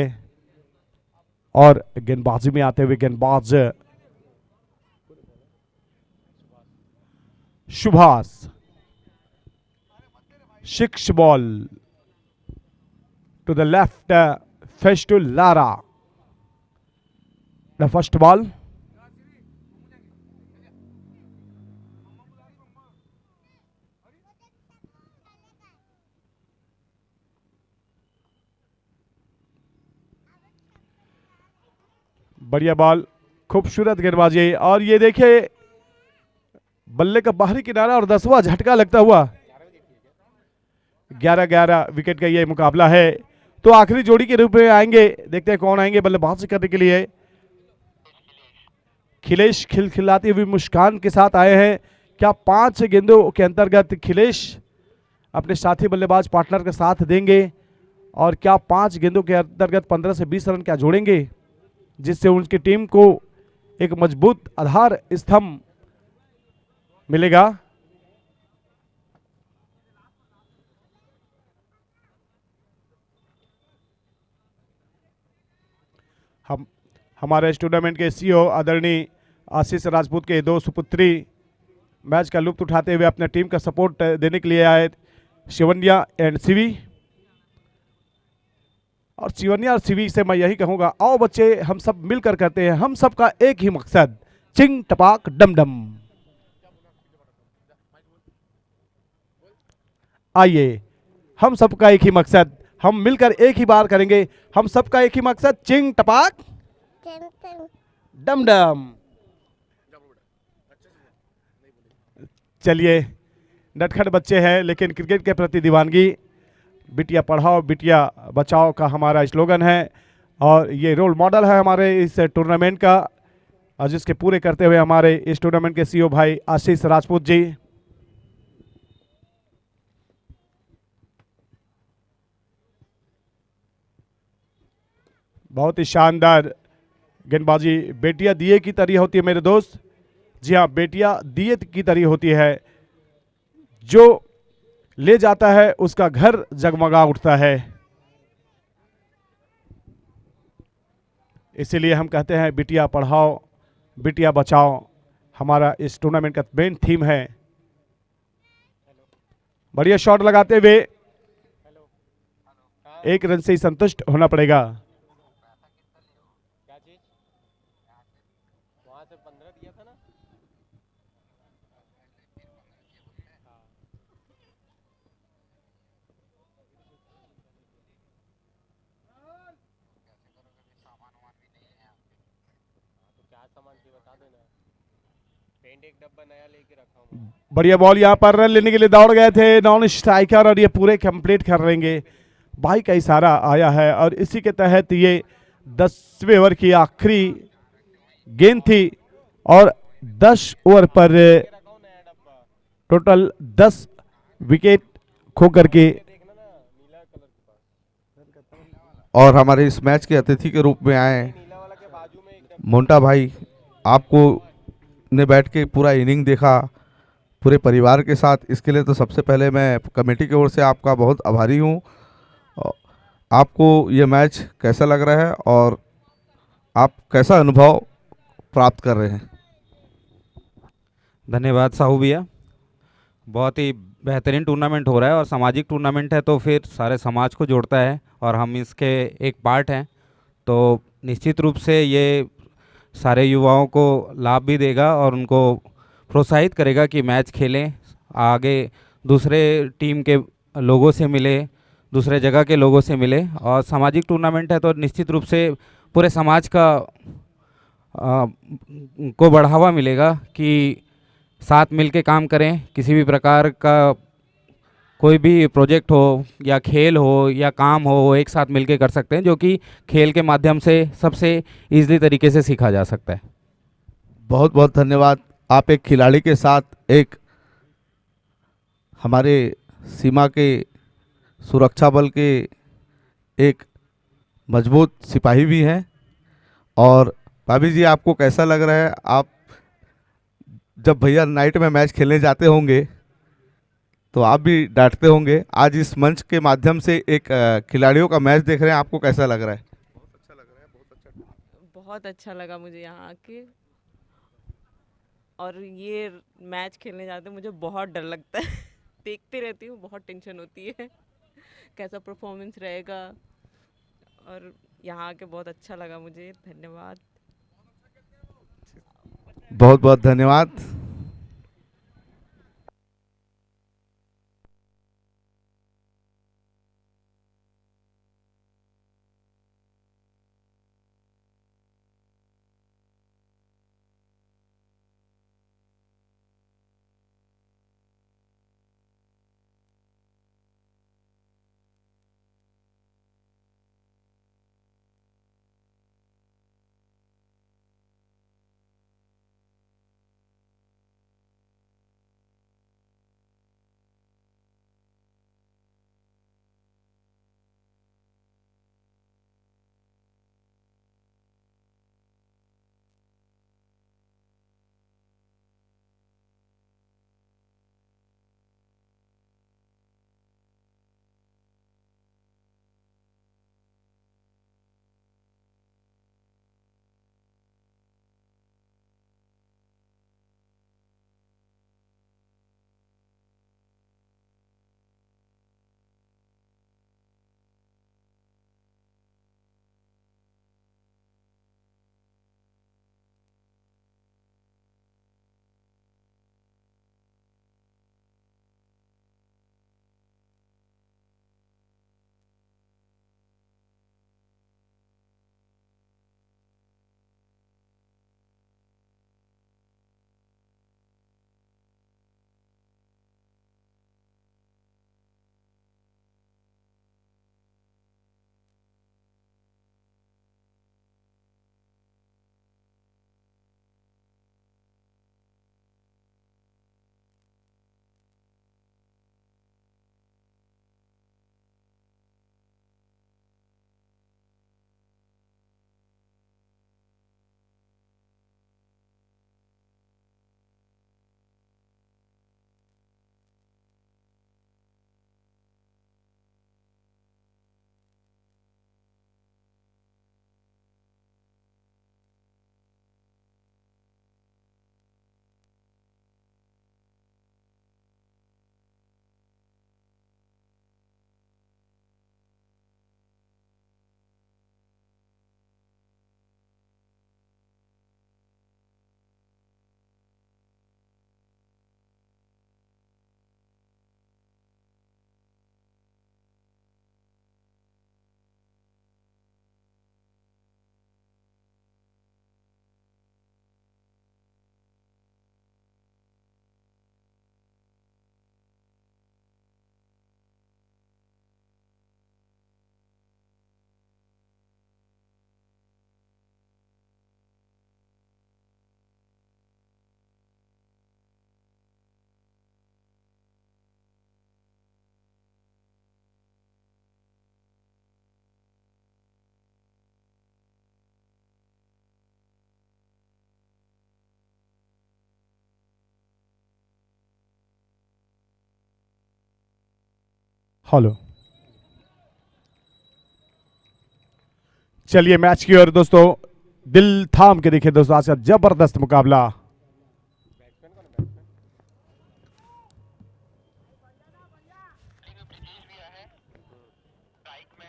और गेंदबाजी में आते हुए गेंदबाज Subhash, 6 ball to the left, face to Lara. The first ball. बढ़िया बॉल, खूबसूरत गेंदबाजी। और ये देखिए बल्ले का बाहरी किनारा और 10वां झटका लगता हुआ 11-11 विकेट का ये मुकाबला है। तो आखिरी जोड़ी के रूप में आएंगे, देखते हैं कौन आएंगे बल्लेबाजी करने के लिए। खिलेश खिलखिलाती हुई मुस्कान के साथ आए हैं। क्या 5 गेंदों के अंतर्गत खिलेश अपने साथी बल्लेबाज पार्टनर का साथ देंगे और क्या 5 गेंदों के अंतर्गत 15 से 20 रन क्या जोड़ेंगे, जिससे उनकी टीम को एक मजबूत आधार स्तंभ मिलेगा। हम हमारे इस टूर्नामेंट के सीईओ आदरणीय आशीष राजपूत के दो सुपुत्री मैच का लुत्फ उठाते हुए अपने टीम का सपोर्ट देने के लिए आए, शिवन्या एंड शिवी। और शिवन्या और शिवी से मैं यही कहूंगा, आओ बच्चे हम सब मिलकर करते हैं, हम सबका एक ही मकसद, चिंग टपाक डम डम। आइए, हम सबका एक ही मकसद, हम मिलकर एक ही बार करेंगे, हम सबका एक ही मकसद, चिंग टपाक डम डम। चलिए, नटखट बच्चे हैं लेकिन क्रिकेट के प्रति दीवानगी, बिटिया पढ़ाओ बिटिया बचाओ का हमारा स्लोगन है और ये रोल मॉडल है हमारे इस टूर्नामेंट का, और जिसके पूरे करते हुए हमारे इस टूर्नामेंट के सीईओ भाई आशीष राजपूत जी। बहुत ही शानदार गेंदबाजी, बेटियां दिए की तरह होती है मेरे दोस्त। जी हाँ, बेटियां दिए की तरह होती है, जो ले जाता है उसका घर जगमगा उठता है। इसीलिए हम कहते हैं बिटिया पढ़ाओ बिटिया बचाओ, हमारा इस टूर्नामेंट का मेन थीम है। बढ़िया शॉट लगाते हुए 1 रन से ही संतुष्ट होना पड़ेगा। क्या चीज? वहां से 15 दिया था ना। तो क्या सामान चाहिए बता देना। पेंट एक डब्बा नया लेके रखा हूँ। बढ़िया बॉल, यहाँ पर रन लेने के लिए दौड़ गए थे नॉन स्ट्राइकर और ये पूरे कंप्लीट कर लेंगे। भाई का इशारा आया है और इसी के तहत ये 10वें ओवर की आखिरी गेंद थी और 10 ओवर पर रखा हूँ नया डब्बा। टोटल 10 विकेट खो करके देखना ना नीला कलर के पास। और हमारे इस मैच के अतिथि के रूप में आए नीला वाला के बाजू में एक डब्बा। मोंटा भाई। आपको ने बैठ के पूरा इनिंग देखा पूरे परिवार के साथ, इसके लिए तो सबसे पहले मैं कमेटी की ओर से आपका बहुत आभारी हूँ। औ- आपको ये मैच कैसा लग रहा है और आप कैसा अनुभव प्राप्त कर रहे हैं? धन्यवाद साहू भैया। बहुत ही बेहतरीन टूर्नामेंट हो रहा है और सामाजिक टूर्नामेंट है तो फिर सारे समाज को जोड़ता है और हम इसके एक पार्ट हैं, तो निश्चित रूप से ये सारे युवाओं को लाभ भी देगा और उनको प्रोत्साहित करेगा कि मैच खेलें, आगे दूसरे टीम के लोगों से मिले, दूसरे जगह के लोगों से मिले। और सामाजिक टूर्नामेंट है तो निश्चित रूप से पूरे समाज का को बढ़ावा मिलेगा कि साथ मिलके काम करें, किसी भी प्रकार का कोई भी प्रोजेक्ट हो या खेल हो या काम हो वो एक साथ मिलके कर सकते हैं, जो कि खेल के माध्यम से सबसे ईजिली तरीके से सीखा जा सकता है। बहुत बहुत धन्यवाद। आप एक खिलाड़ी के साथ एक हमारे सीमा के सुरक्षा बल के एक मजबूत सिपाही भी हैं। और भाभी जी, आपको कैसा लग रहा है? आप जब भैया नाइट में मैच खेलने जाते होंगे तो आप भी डांटते होंगे, आज इस मंच के माध्यम से एक खिलाड़ियों का मैच देख रहे हैं, आपको कैसा लग रहा है? बहुत अच्छा लगा मुझे यहाँ आके। और ये मैच खेलने जाते मुझे बहुत डर लगता है देखते रहती हूँ, बहुत टेंशन होती है कैसा परफॉर्मेंस रहेगा। और यहाँ आके बहुत अच्छा लगा मुझे। धन्यवाद। बहुत बहुत धन्यवाद। हॉलो। चलिए मैच की ओर दोस्तों, दिल थाम के देखिए दोस्तों, आज का जबरदस्त मुकाबला। बैट्समैन कौन है बैट्समैन? स्ट्राइक में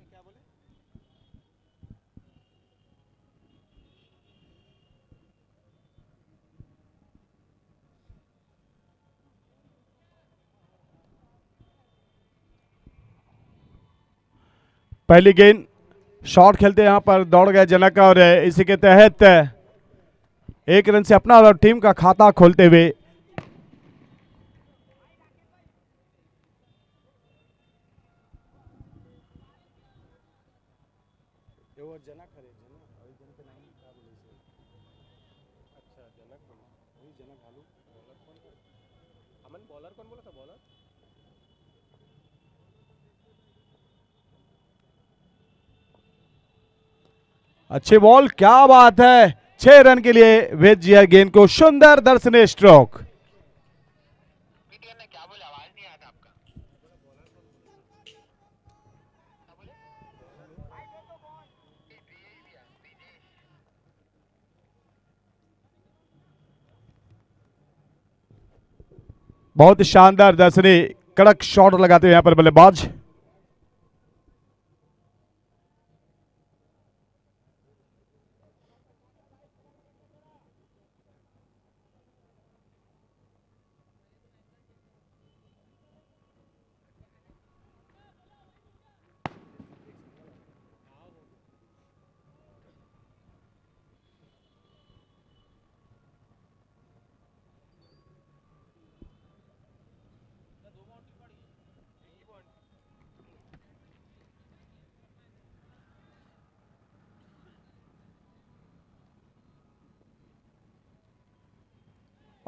क्या बोले? पहली गेंद शॉट खेलते यहां पर दौड़ गए जनक, और इसी के तहत एक रन से अपना और टीम का खाता खोलते हुए अच्छा जनक बोला। बॉलर कौन था? अमन बॉलर कौन बोला था बॉलर? अच्छी बॉल, क्या बात है, 6 रन के लिए भेज दिया गेंद को, सुंदर दर्शनीय स्ट्रोक। बहुत ही शानदार दर्शनीय कड़क शॉट लगाते हुए यहां पर बल्लेबाज।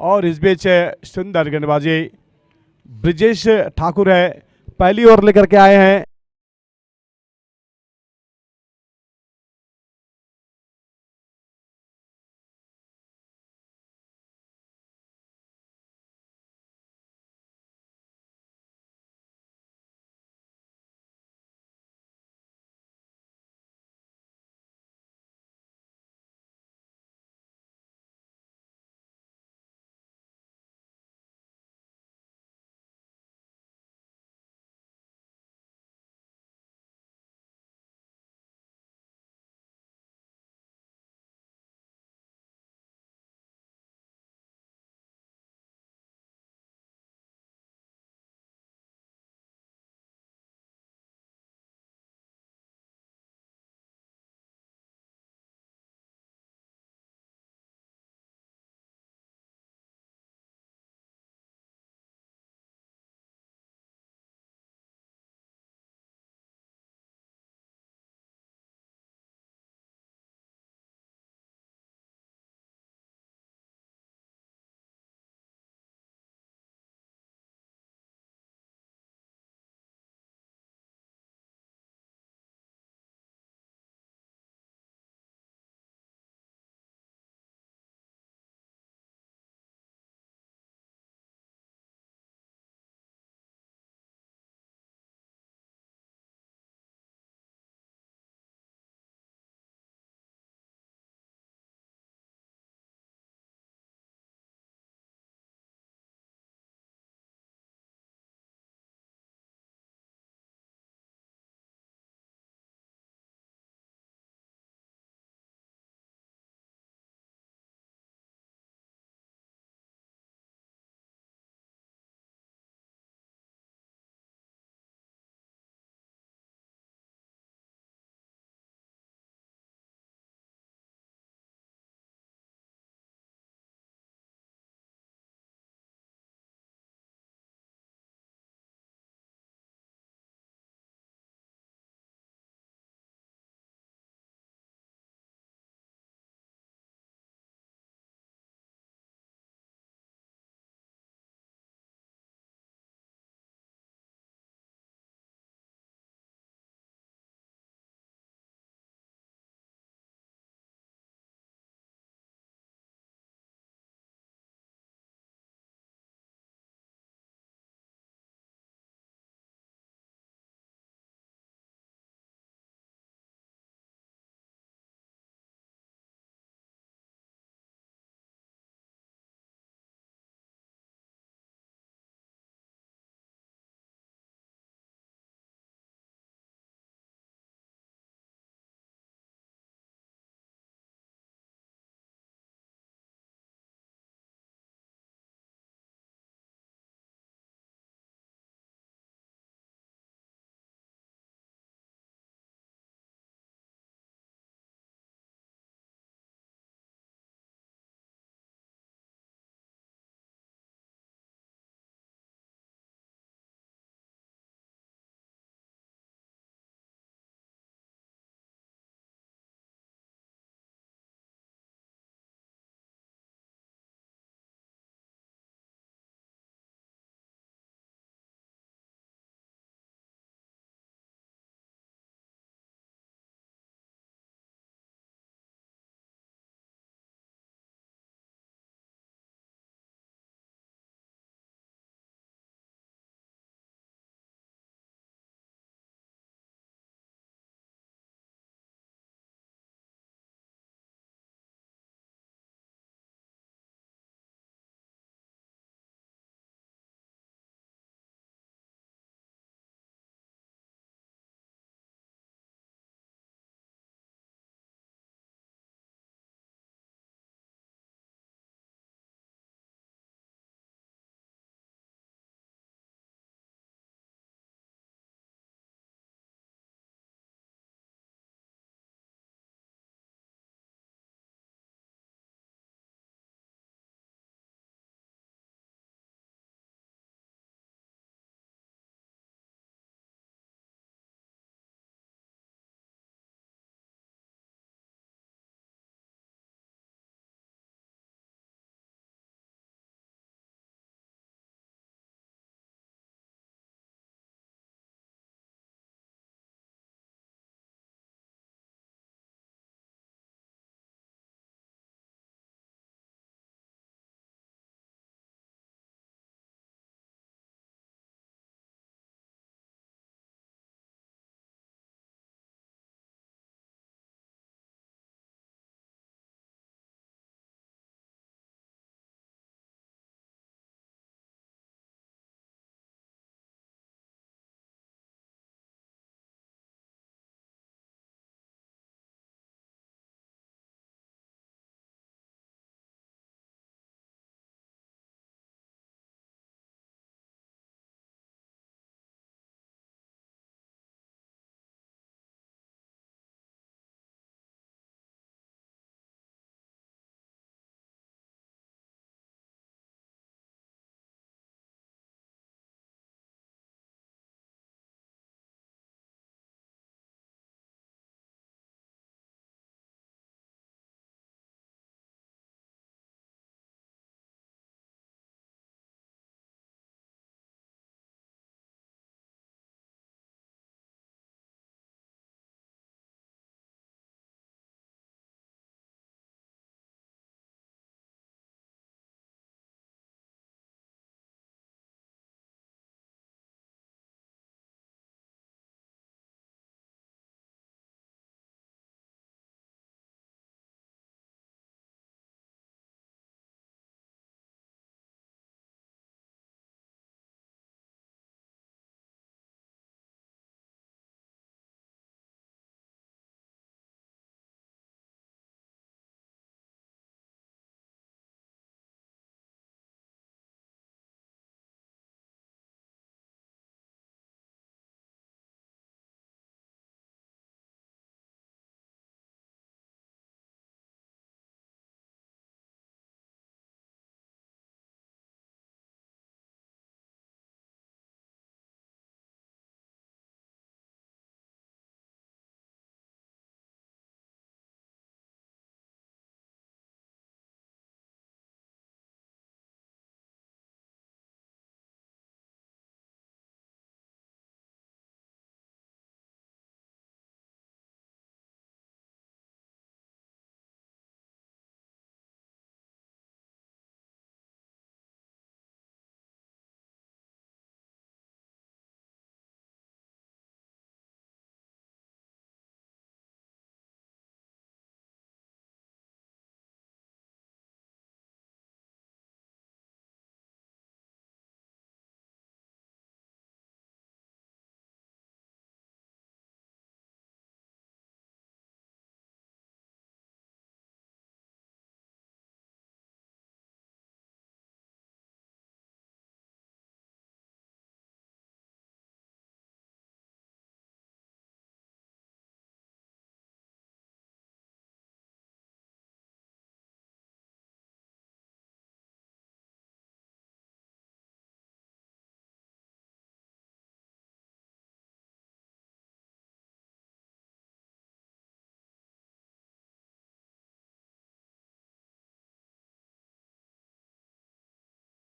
और इस बीच सुंदर गेंदबाजी ब्रिजेश ठाकुर है, पहली ओवर लेकर के आए हैं।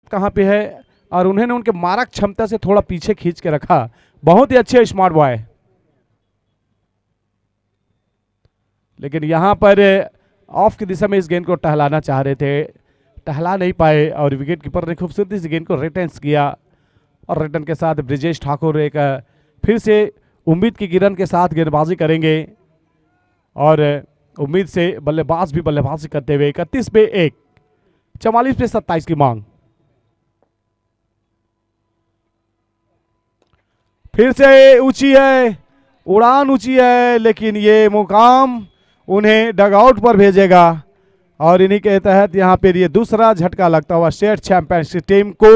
कहाँ पे है और उन्होंने उनके मारक क्षमता से थोड़ा पीछे खींच के रखा। बहुत ही अच्छे स्मार्ट बॉय। लेकिन यहाँ पर ऑफ की दिशा में इस गेंद को टहलाना चाह रहे थे, टहला नहीं पाए और विकेट कीपर ने खूबसूरती से गेंद को रिटर्न किया और रिटर्न के साथ ब्रिजेश ठाकुर एक फिर से उम्मीद की किरण के साथ गेंदबाजी करेंगे और उम्मीद से बल्लेबाज भी बल्लेबाजी करते हुए 31 पे 1, 44 पे 27 की मांग। फिर से ऊंची है, उड़ान ऊंची है, लेकिन ये मुकाम उन्हें डगआउट पर भेजेगा और इन्हीं के तहत यहाँ पर ये दूसरा झटका लगता हुआ स्टेट चैंपियनशिप टीम को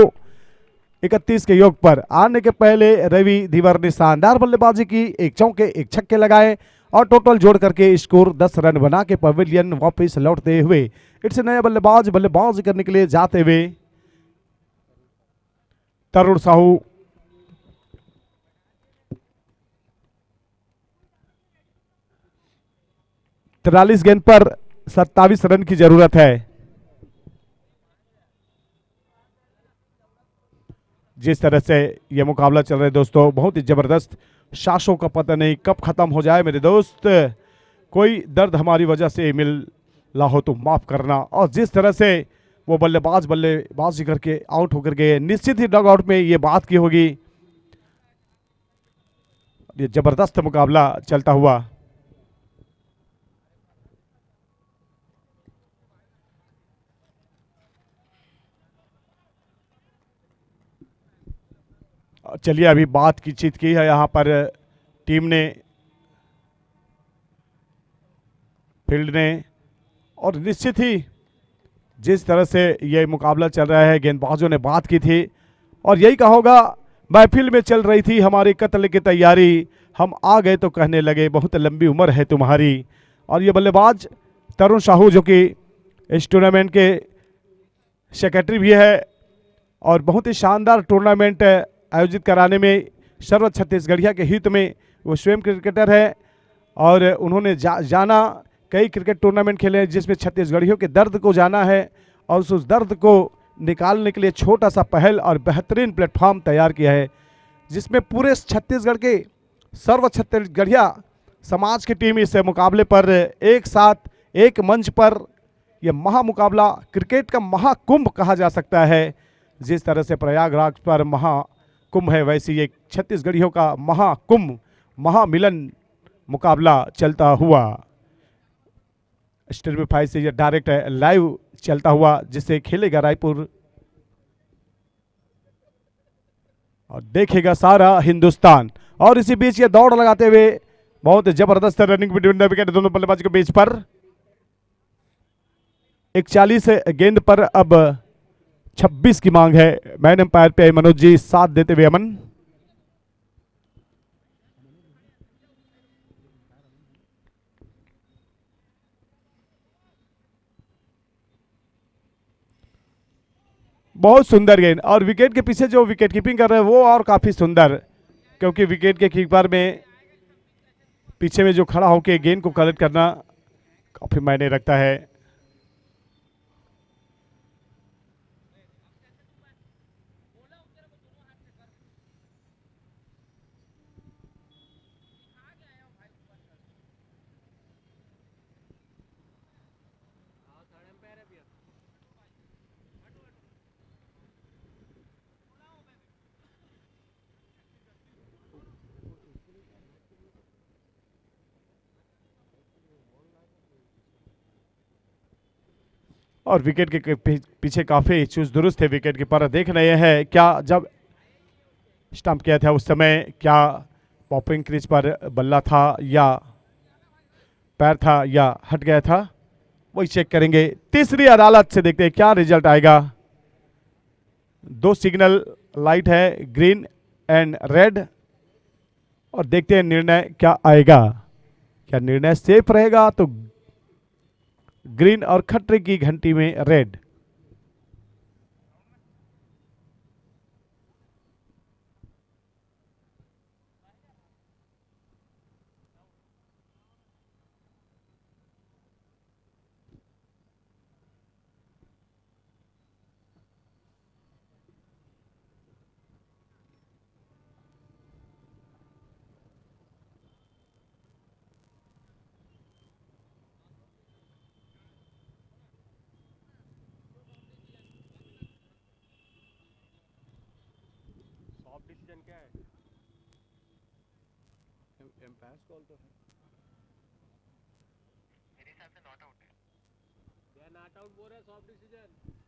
31 के योग पर आने के पहले रवि धीवर ने शानदार बल्लेबाजी की, एक चौके एक छक्के लगाए और टोटल जोड़ करके स्कोर 10 रन बना के पवेलियन वापस लौटते हुए इट्स नया बल्लेबाज करने के लिए जाते हुए तरुण साहू। तिरालीस गेंद पर 27 रन की जरूरत है। जिस तरह से यह मुकाबला चल रहा है दोस्तों, बहुत ही जबरदस्त, सांसों का पता नहीं कब खत्म हो जाए मेरे दोस्त। कोई दर्द हमारी वजह से मिला हो तो माफ करना। और जिस तरह से वो बल्लेबाजी करके आउट होकर गए, निश्चित ही डग आउट में ये बात की होगी। ये जबरदस्त मुकाबला चलता हुआ चलिए अभी बात की चीत की है यहाँ पर टीम ने, फील्ड ने, और निश्चित ही जिस तरह से ये मुकाबला चल रहा है गेंदबाजों ने बात की थी और यही कहा होगा, महफिल में चल रही थी हमारी कत्ल की तैयारी, हम आ गए तो कहने लगे बहुत लंबी उम्र है तुम्हारी। और ये बल्लेबाज तरुण साहू जो कि इस टूर्नामेंट के सेक्रेटरी भी है और बहुत ही शानदार टूर्नामेंट आयोजित कराने में सर्व छत्तीसगढ़िया के हित में वो स्वयं क्रिकेटर है और उन्होंने जाना कई क्रिकेट टूर्नामेंट खेले हैं जिसमें छत्तीसगढ़ियों के दर्द को जाना है और उस दर्द को निकालने के लिए छोटा सा पहल और बेहतरीन प्लेटफॉर्म तैयार किया है जिसमें पूरे छत्तीसगढ़ के सर्व छत्तीसगढ़िया समाज की टीम इस मुकाबले पर एक साथ एक मंच पर यह महामुकाबला क्रिकेट का महाकुंभ कहा जा सकता है। जिस तरह से प्रयागराज पर महाकुंभ है वैसे ये छत्तीसगढ़ियों का महाकुंभ महामिलन मुकाबला चलता हुआ स्टेडियम 5 से ये डायरेक्ट लाइव चलता हुआ जिससे खेलेगा रायपुर और देखेगा सारा हिंदुस्तान। और इसी बीच ये दौड़ लगाते हुए बहुत जबरदस्त रनिंग बिटवीन द विकेट दोनों बल्लेबाज के बीच पर 41 गेंद पर अब 26 की मांग है। मैन एम्पायर पे मनोज जी साथ देते हुए अमन। बहुत सुंदर गेंद और विकेट के पीछे जो विकेट कीपिंग कर रहे हैं वो और काफी सुंदर, क्योंकि विकेट के कीपर में पीछे में जो खड़ा होकर गेंद को कलेक्ट करना काफी मायने रखता है। और विकेट के पीछे काफी चुस्त दुरुस्त थे विकेट कीपर। देख रहे हैं क्या जब स्टंप किया था उस समय क्या पॉपिंग क्रीज पर बल्ला था या पैर था या हट गया था, वही चेक करेंगे। तीसरी अदालत से देखते हैं क्या रिजल्ट आएगा। दो सिग्नल लाइट है, ग्रीन एंड रेड, और देखते हैं निर्णय क्या आएगा। क्या निर्णय सेफ रहेगा तो ग्रीन और खतरे की घंटी में रेड। डिसीजन क्या है? दे आर नॉट आउट बोल रहे, सॉफ्ट डिसीजन।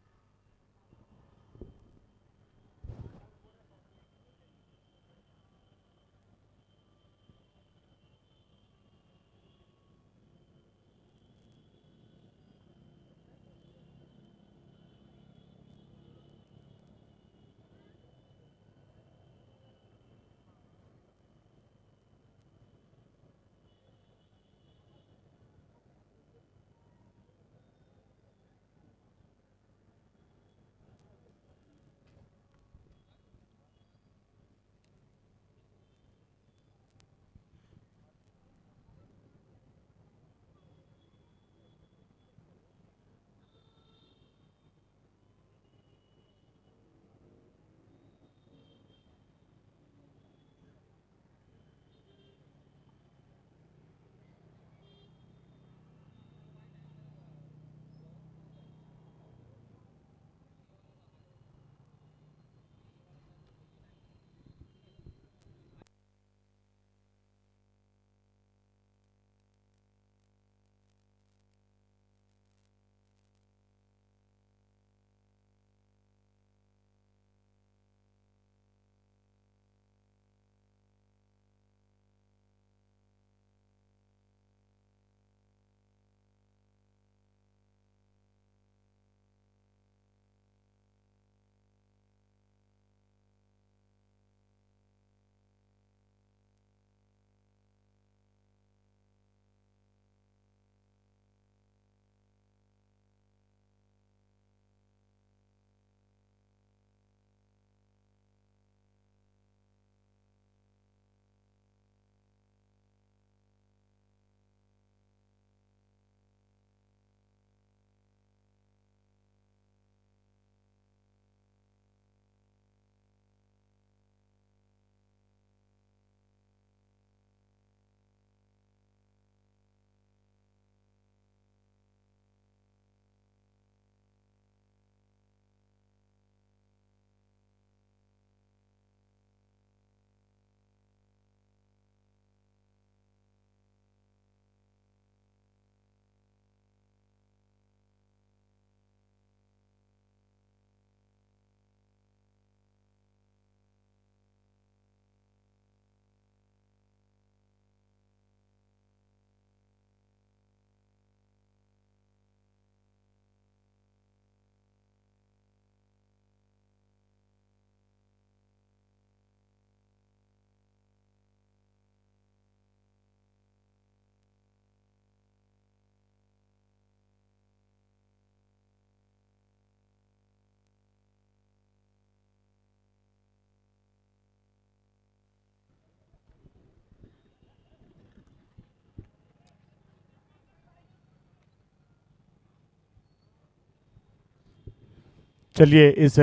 चलिए इस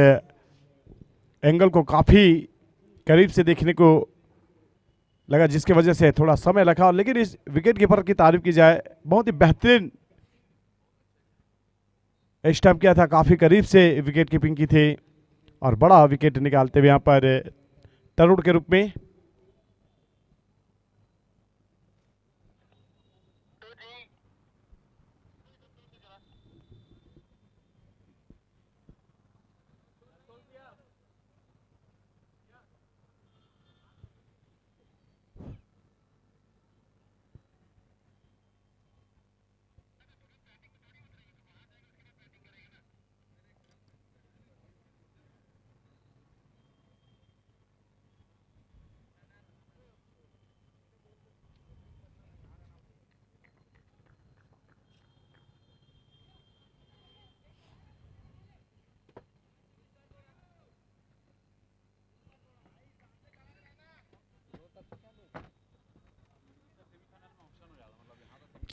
एंगल को काफ़ी करीब से देखने को लगा, जिसकी वजह से थोड़ा समय लगा, लेकिन इस विकेट कीपर की तारीफ की जाए, बहुत ही बेहतरीन स्टंप किया था, काफ़ी करीब से विकेट कीपिंग की थी और बड़ा विकेट निकालते हुए यहाँ पर तरुण के रूप में।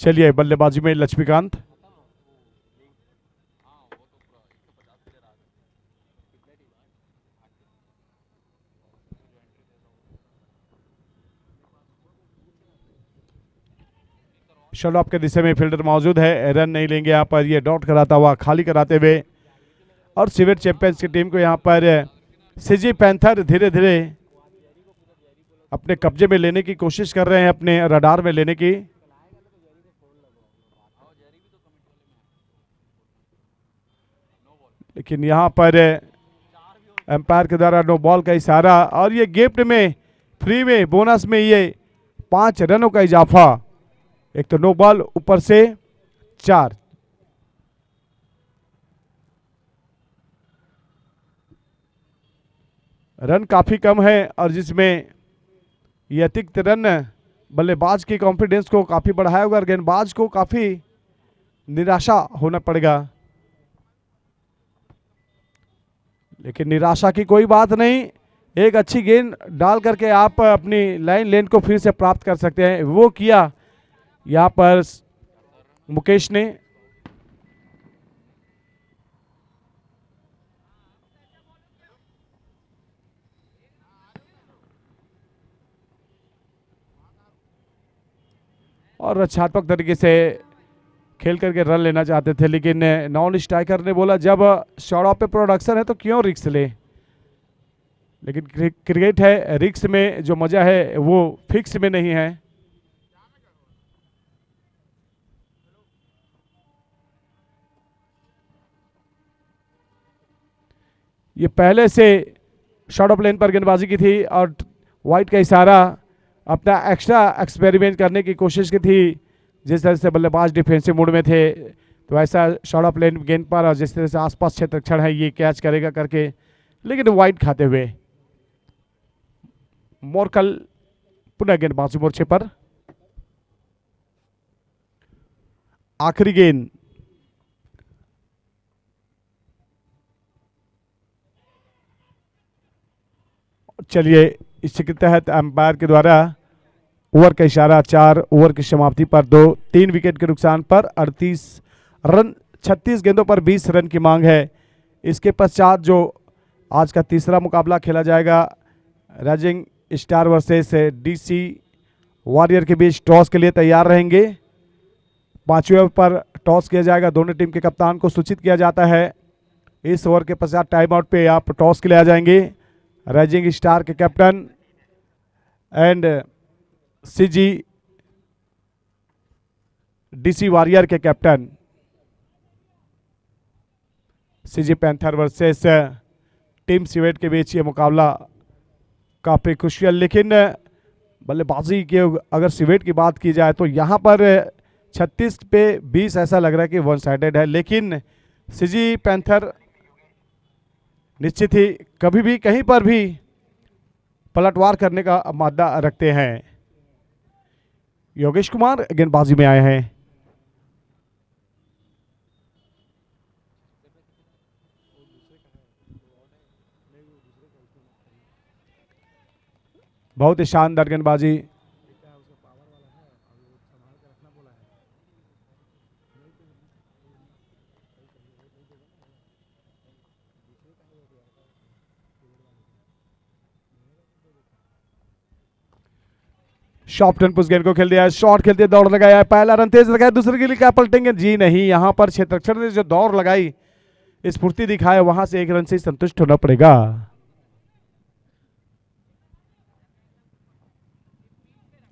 चलिए बल्लेबाजी में लक्ष्मीकांत। चलो आपके दिशा में फील्डर मौजूद है, रन नहीं लेंगे यहाँ पर, ये डॉट कराता हुआ खाली कराते हुए, और सिवेट चैंपियंस की टीम को यहाँ पर सीजी पैंथर धीरे धीरे अपने कब्जे में लेने की कोशिश कर रहे हैं, अपने रडार में लेने की। लेकिन यहाँ पर एम्पायर के द्वारा नो बॉल का इशारा, और ये गिफ्ट में फ्री में बोनस में ये 5 रनों का इजाफा। एक तो नो बॉल, ऊपर से 4। रन काफी कम है और जिसमें ये अतिरिक्त रन बल्लेबाज की कॉन्फिडेंस को काफी बढ़ाया होगा और गेंदबाज को काफी निराशा होना पड़ेगा। लेकिन निराशा की कोई बात नहीं, एक अच्छी गेंद डाल करके आप अपनी लाइन लेंथ को फिर से प्राप्त कर सकते हैं। वो किया यहाँ पर मुकेश ने। और रक्षात्मक तरीके से खेल करके रन लेना चाहते थे, लेकिन नॉन स्ट्राइकर ने बोला जब शॉर्ट ऑफ पे प्रोडक्शन है तो क्यों रिक्स ले। लेकिन क्रिकेट है, रिक्स में जो मजा है वो फिक्स में नहीं है। ये पहले से शॉर्ट ऑफ लेन पर गेंदबाजी की थी और वाइट का इशारा अपना एक्स्ट्रा एक्सपेरिमेंट करने की कोशिश की थी। जिस तरह से बल्लेबाज डिफेंसिव मूड में थे तो ऐसा शॉर्ट ऑफ लेन गेंद पर और जिस तरह से आसपास क्षेत्ररक्षण है ये कैच करेगा करके, लेकिन वाइट खाते हुए मोरकल पुनः गेंदबाजी मोर्चे पर। आखिरी गेंद चलिए, इसके तहत अंपायर के द्वारा ओवर का इशारा, 4 ओवर की समाप्ति पर 3 विकेट के नुकसान पर 38 रन, 36 गेंदों पर 20 रन की मांग है। इसके पश्चात जो आज का तीसरा मुकाबला खेला जाएगा, rising star versus DC warrior के बीच, टॉस के लिए तैयार रहेंगे। 5वें ओवर पर टॉस किया जाएगा, दोनों टीम के कप्तान को सूचित किया जाता है। इस ओवर के पश्चात टाइम आउट पे आप टॉस के लिए आ जाएंगे। राइजिंग स्टार के captain and CG DC warrior के captain. CG panther versus team सिवेट के बीच ये मुकाबला काफी क्रुशियल, लेकिन बल्लेबाजी के अगर सिवेट की बात की जाए तो यहाँ पर 36 पे 20 ऐसा लग रहा है कि वन साइडेड है। लेकिन सीजी पैंथर निश्चित ही कभी भी कहीं पर भी पलटवार करने का मादा रखते हैं। योगेश कुमार गेंदबाजी में आए हैं। बहुत ही शानदार गेंदबाजी। शॉर्ट टर्न पुश गेंद को खेल दिया है, शॉट खेलते दौड़ लगाया है, पहला रन तेज लगाया, दूसरे के लिए क्या पलटेंगे, जी नहीं। यहां पर क्षेत्ररक्षण ने जो दौड़ लगाई, स्फूर्ति दिखाया, वहां से 1 रन से संतुष्ट होना पड़ेगा।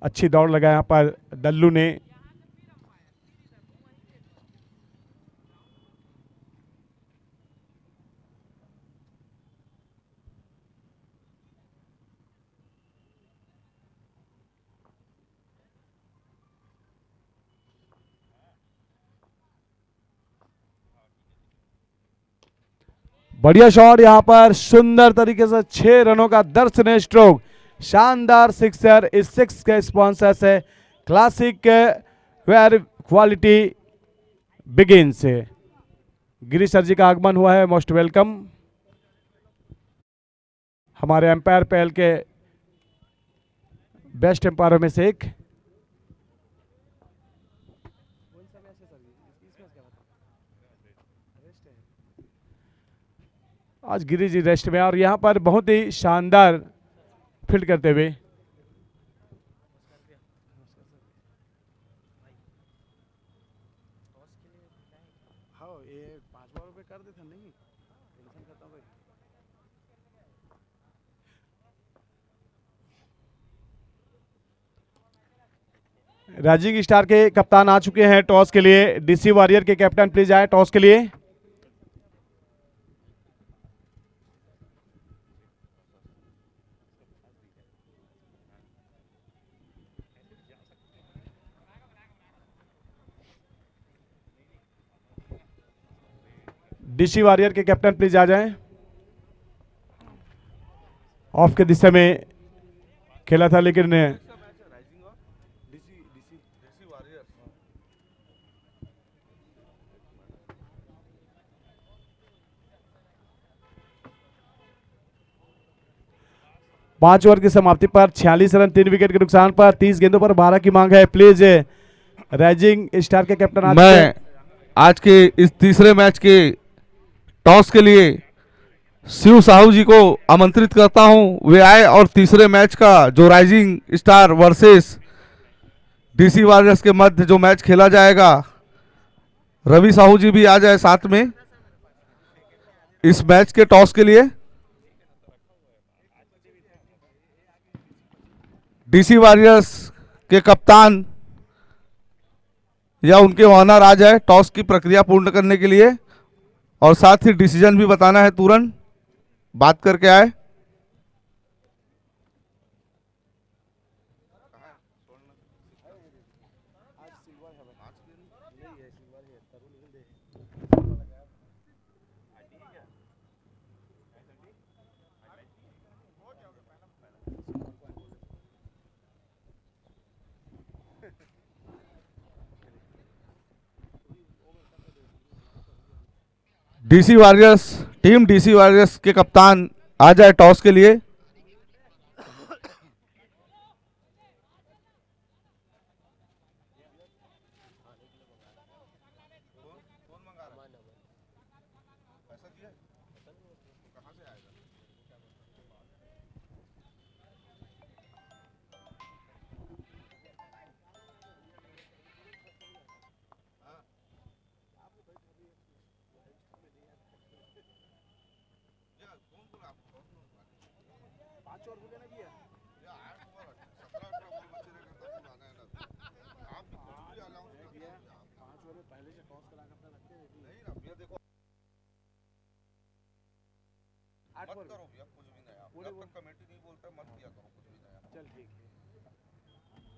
अच्छी दौड़ लगाया यहां पर दल्लू ने। बढ़िया शॉट यहां पर, सुंदर तरीके से 6 रनों का दर्शनीय स्ट्रोक, शानदार सिक्सर। इस 6 के स्पॉन्सर्स है क्लासिक वेयर क्वालिटी बिगिन से। गिरीश सर जी का आगमन हुआ है, मोस्ट वेलकम। हमारे एम्पायर पहल के बेस्ट एम्पायर में से एक। आज गिरीश जी रेस्ट में और यहाँ पर बहुत ही शानदार फील्ड करते हुए। राइजिंग स्टार के कप्तान आ चुके हैं टॉस के लिए। डीसी वॉरियर के कैप्टन प्लीज आए टॉस के लिए। डीसी वॉरियर के कैप्टन प्लीज आ जाएं। ऑफ के दिशा में खेला था लेकिन 5 ओवर की समाप्ति पर 46 रन 3 विकेट के नुकसान पर 30 गेंदों पर 12 की मांग है। प्लीज राइजिंग स्टार के कैप्टन मैं आज के इस तीसरे मैच के टॉस के लिए शिव साहू जी को आमंत्रित करता हूं, वे आए और तीसरे मैच का जो rising star versus DC warriors के मध्य जो मैच खेला जाएगा, रवि साहू जी भी आ जाए साथ में इस मैच के टॉस के लिए। डीसी वॉरियर्स के कप्तान या उनके ऑनर आ जाए टॉस की प्रक्रिया पूर्ण करने के लिए और साथ ही डिसीजन भी बताना है, तुरंत बात करके आए। DC warriors team DC warriors के कप्तान आ जाए टॉस के लिए।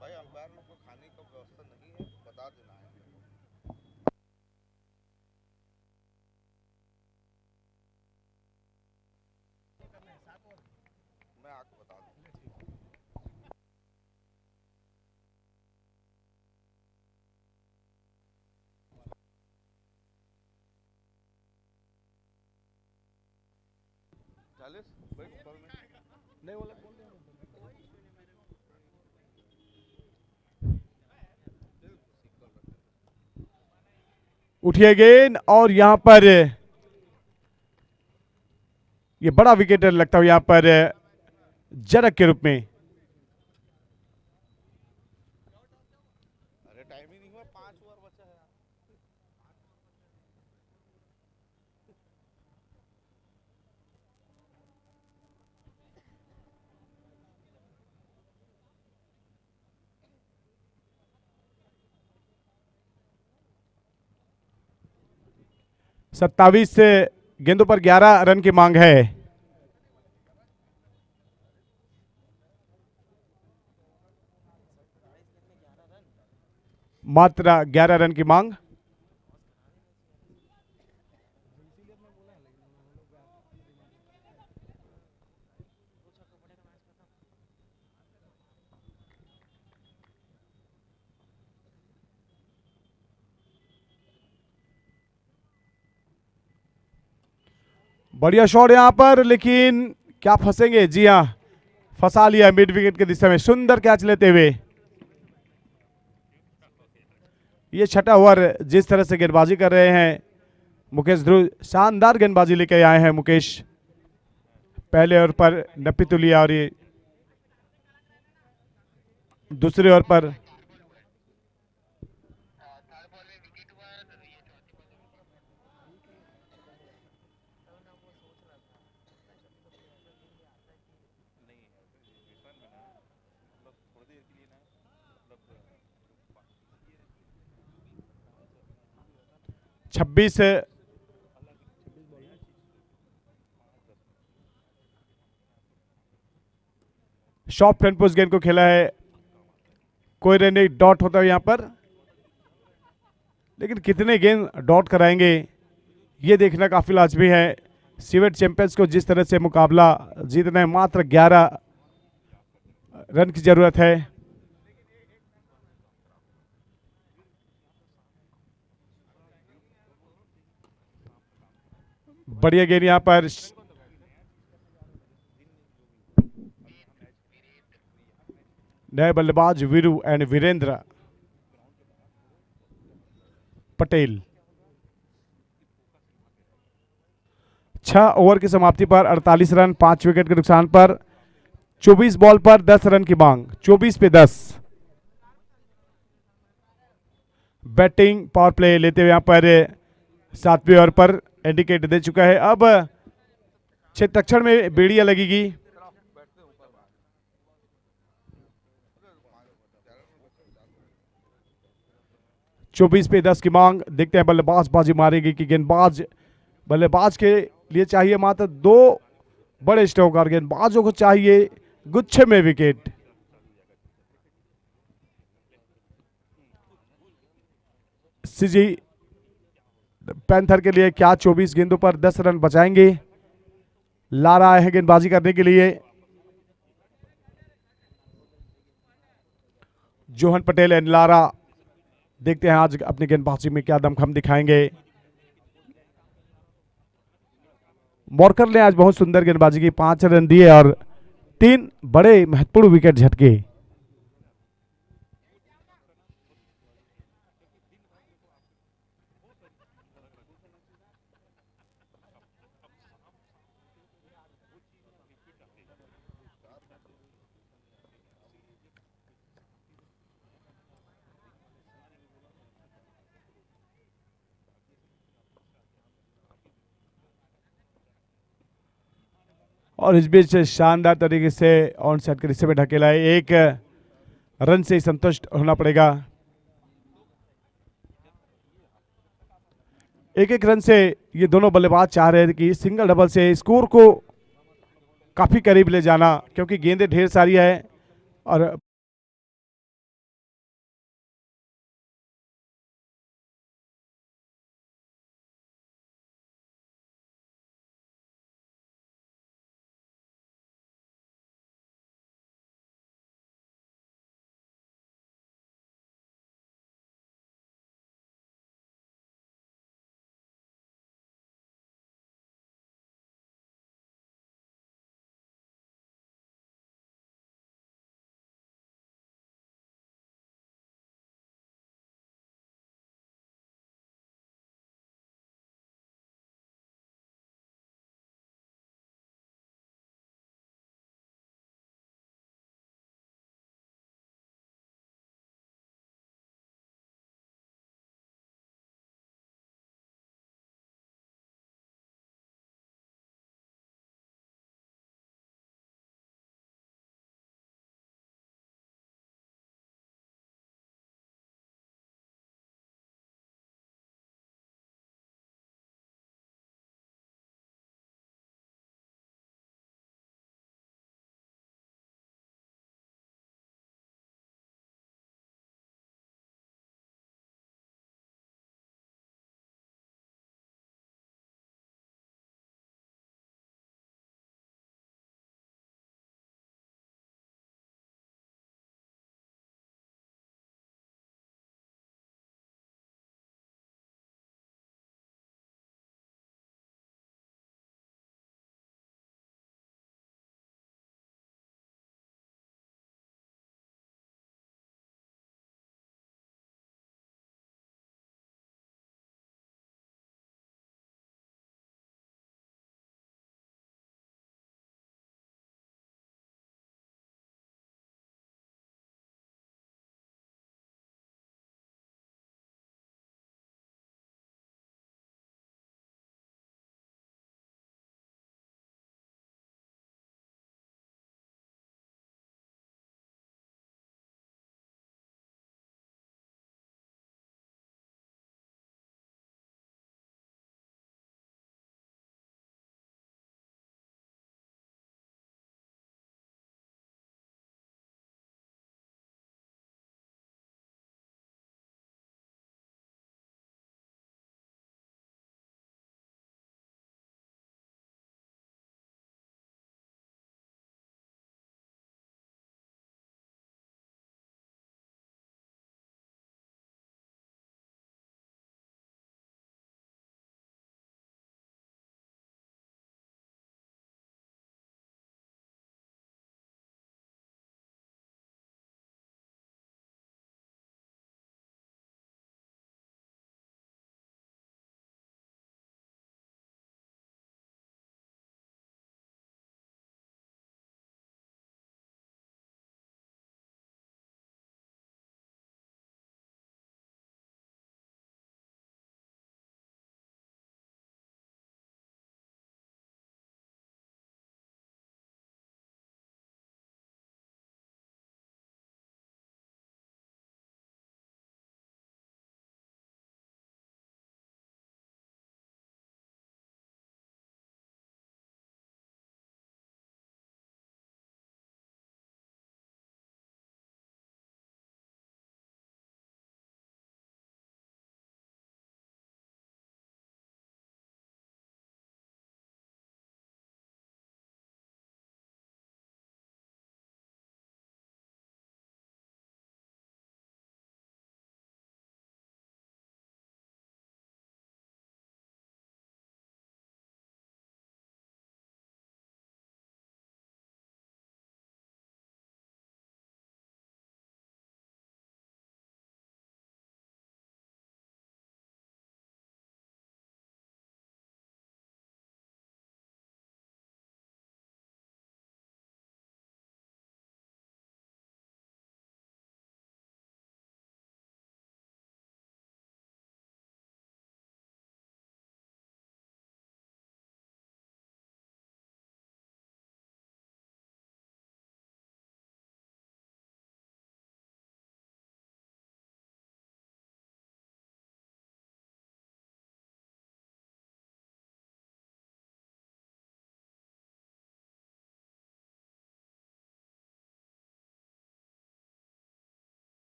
भाई अंपायर लोग को खाने का व्यवस्था नहीं है, बता देना है। मैं आपको बता दूं। नहीं बोला उठिए गेंद और यहां पर ये बड़ा विकेट लगता है यहां पर जरक के रूप में। अरे टाइम ही नहीं हुआ, 5 ओवर बचा है। 27 गेंदों पर 11 रन की मांग है। मात्र 11 रन की मांग। बढ़िया शॉट यहां पर, लेकिन क्या फंसेंगे? जी हां, फंसा लिया मिड विकेट के दिशा में, सुंदर कैच लेते हुए। ये छठा ओवर जिस तरह से गेंदबाजी कर रहे हैं मुकेश ध्रुव, शानदार गेंदबाजी लेके आए हैं मुकेश। पहले ओवर पर 90 तुलिया और ये दूसरे ओवर पर 26 शॉर्ट फ्रंट पोस्ट गेंद को खेला है, कोई रन नहीं, डॉट होता है यहाँ पर। लेकिन कितने गेंद डॉट कराएंगे ये देखना काफी लाजमी है। सीवेट चैंपियंस को जिस तरह से मुकाबला जीतना है, मात्र 11 रन की जरूरत है। बढ़िया गेंद यहां पर, नए बल्लेबाज वीरू एंड वीरेंद्र पटेल। 6 ओवर की समाप्ति पर 48 रन, 5 विकेट के नुकसान पर 24 बॉल पर 10 रन की मांग, 24 पे 10। बैटिंग पावर प्ले लेते हुए यहां पर 7वें ओवर पर इंडिकेट दे चुका है। अब क्षेत्रक्षण में बेड़ियां लगेगी। चौबीस पे 10 की मांग, देखते हैं बल्लेबाज बाजी मारेगी कि गेंदबाज। बल्लेबाज के लिए चाहिए मात्र 2 बड़े स्ट्रोक और गेंदबाजों को चाहिए गुच्छे में विकेट। सीजी पैंथर के लिए क्या 24 गेंदों पर 10 रन बचाएंगे? लारा आए हैं गेंदबाजी करने के लिए। जोहन पटेल एंड लारा, देखते हैं आज अपनी गेंदबाजी में क्या दमखम दिखाएंगे। मॉर्कर ने आज बहुत सुंदर गेंदबाजी की, 5 रन दिए और 3 बड़े महत्वपूर्ण विकेट झटके। और इस बीच शानदार तरीके से ऑन सेट के रिश्ते में ढकेला है। 1 रन से ही संतुष्ट होना पड़ेगा। 1-1 रन से ये दोनों बल्लेबाज चाह रहे थे कि सिंगल डबल से स्कोर को काफी करीब ले जाना, क्योंकि गेंदें ढेर सारी है और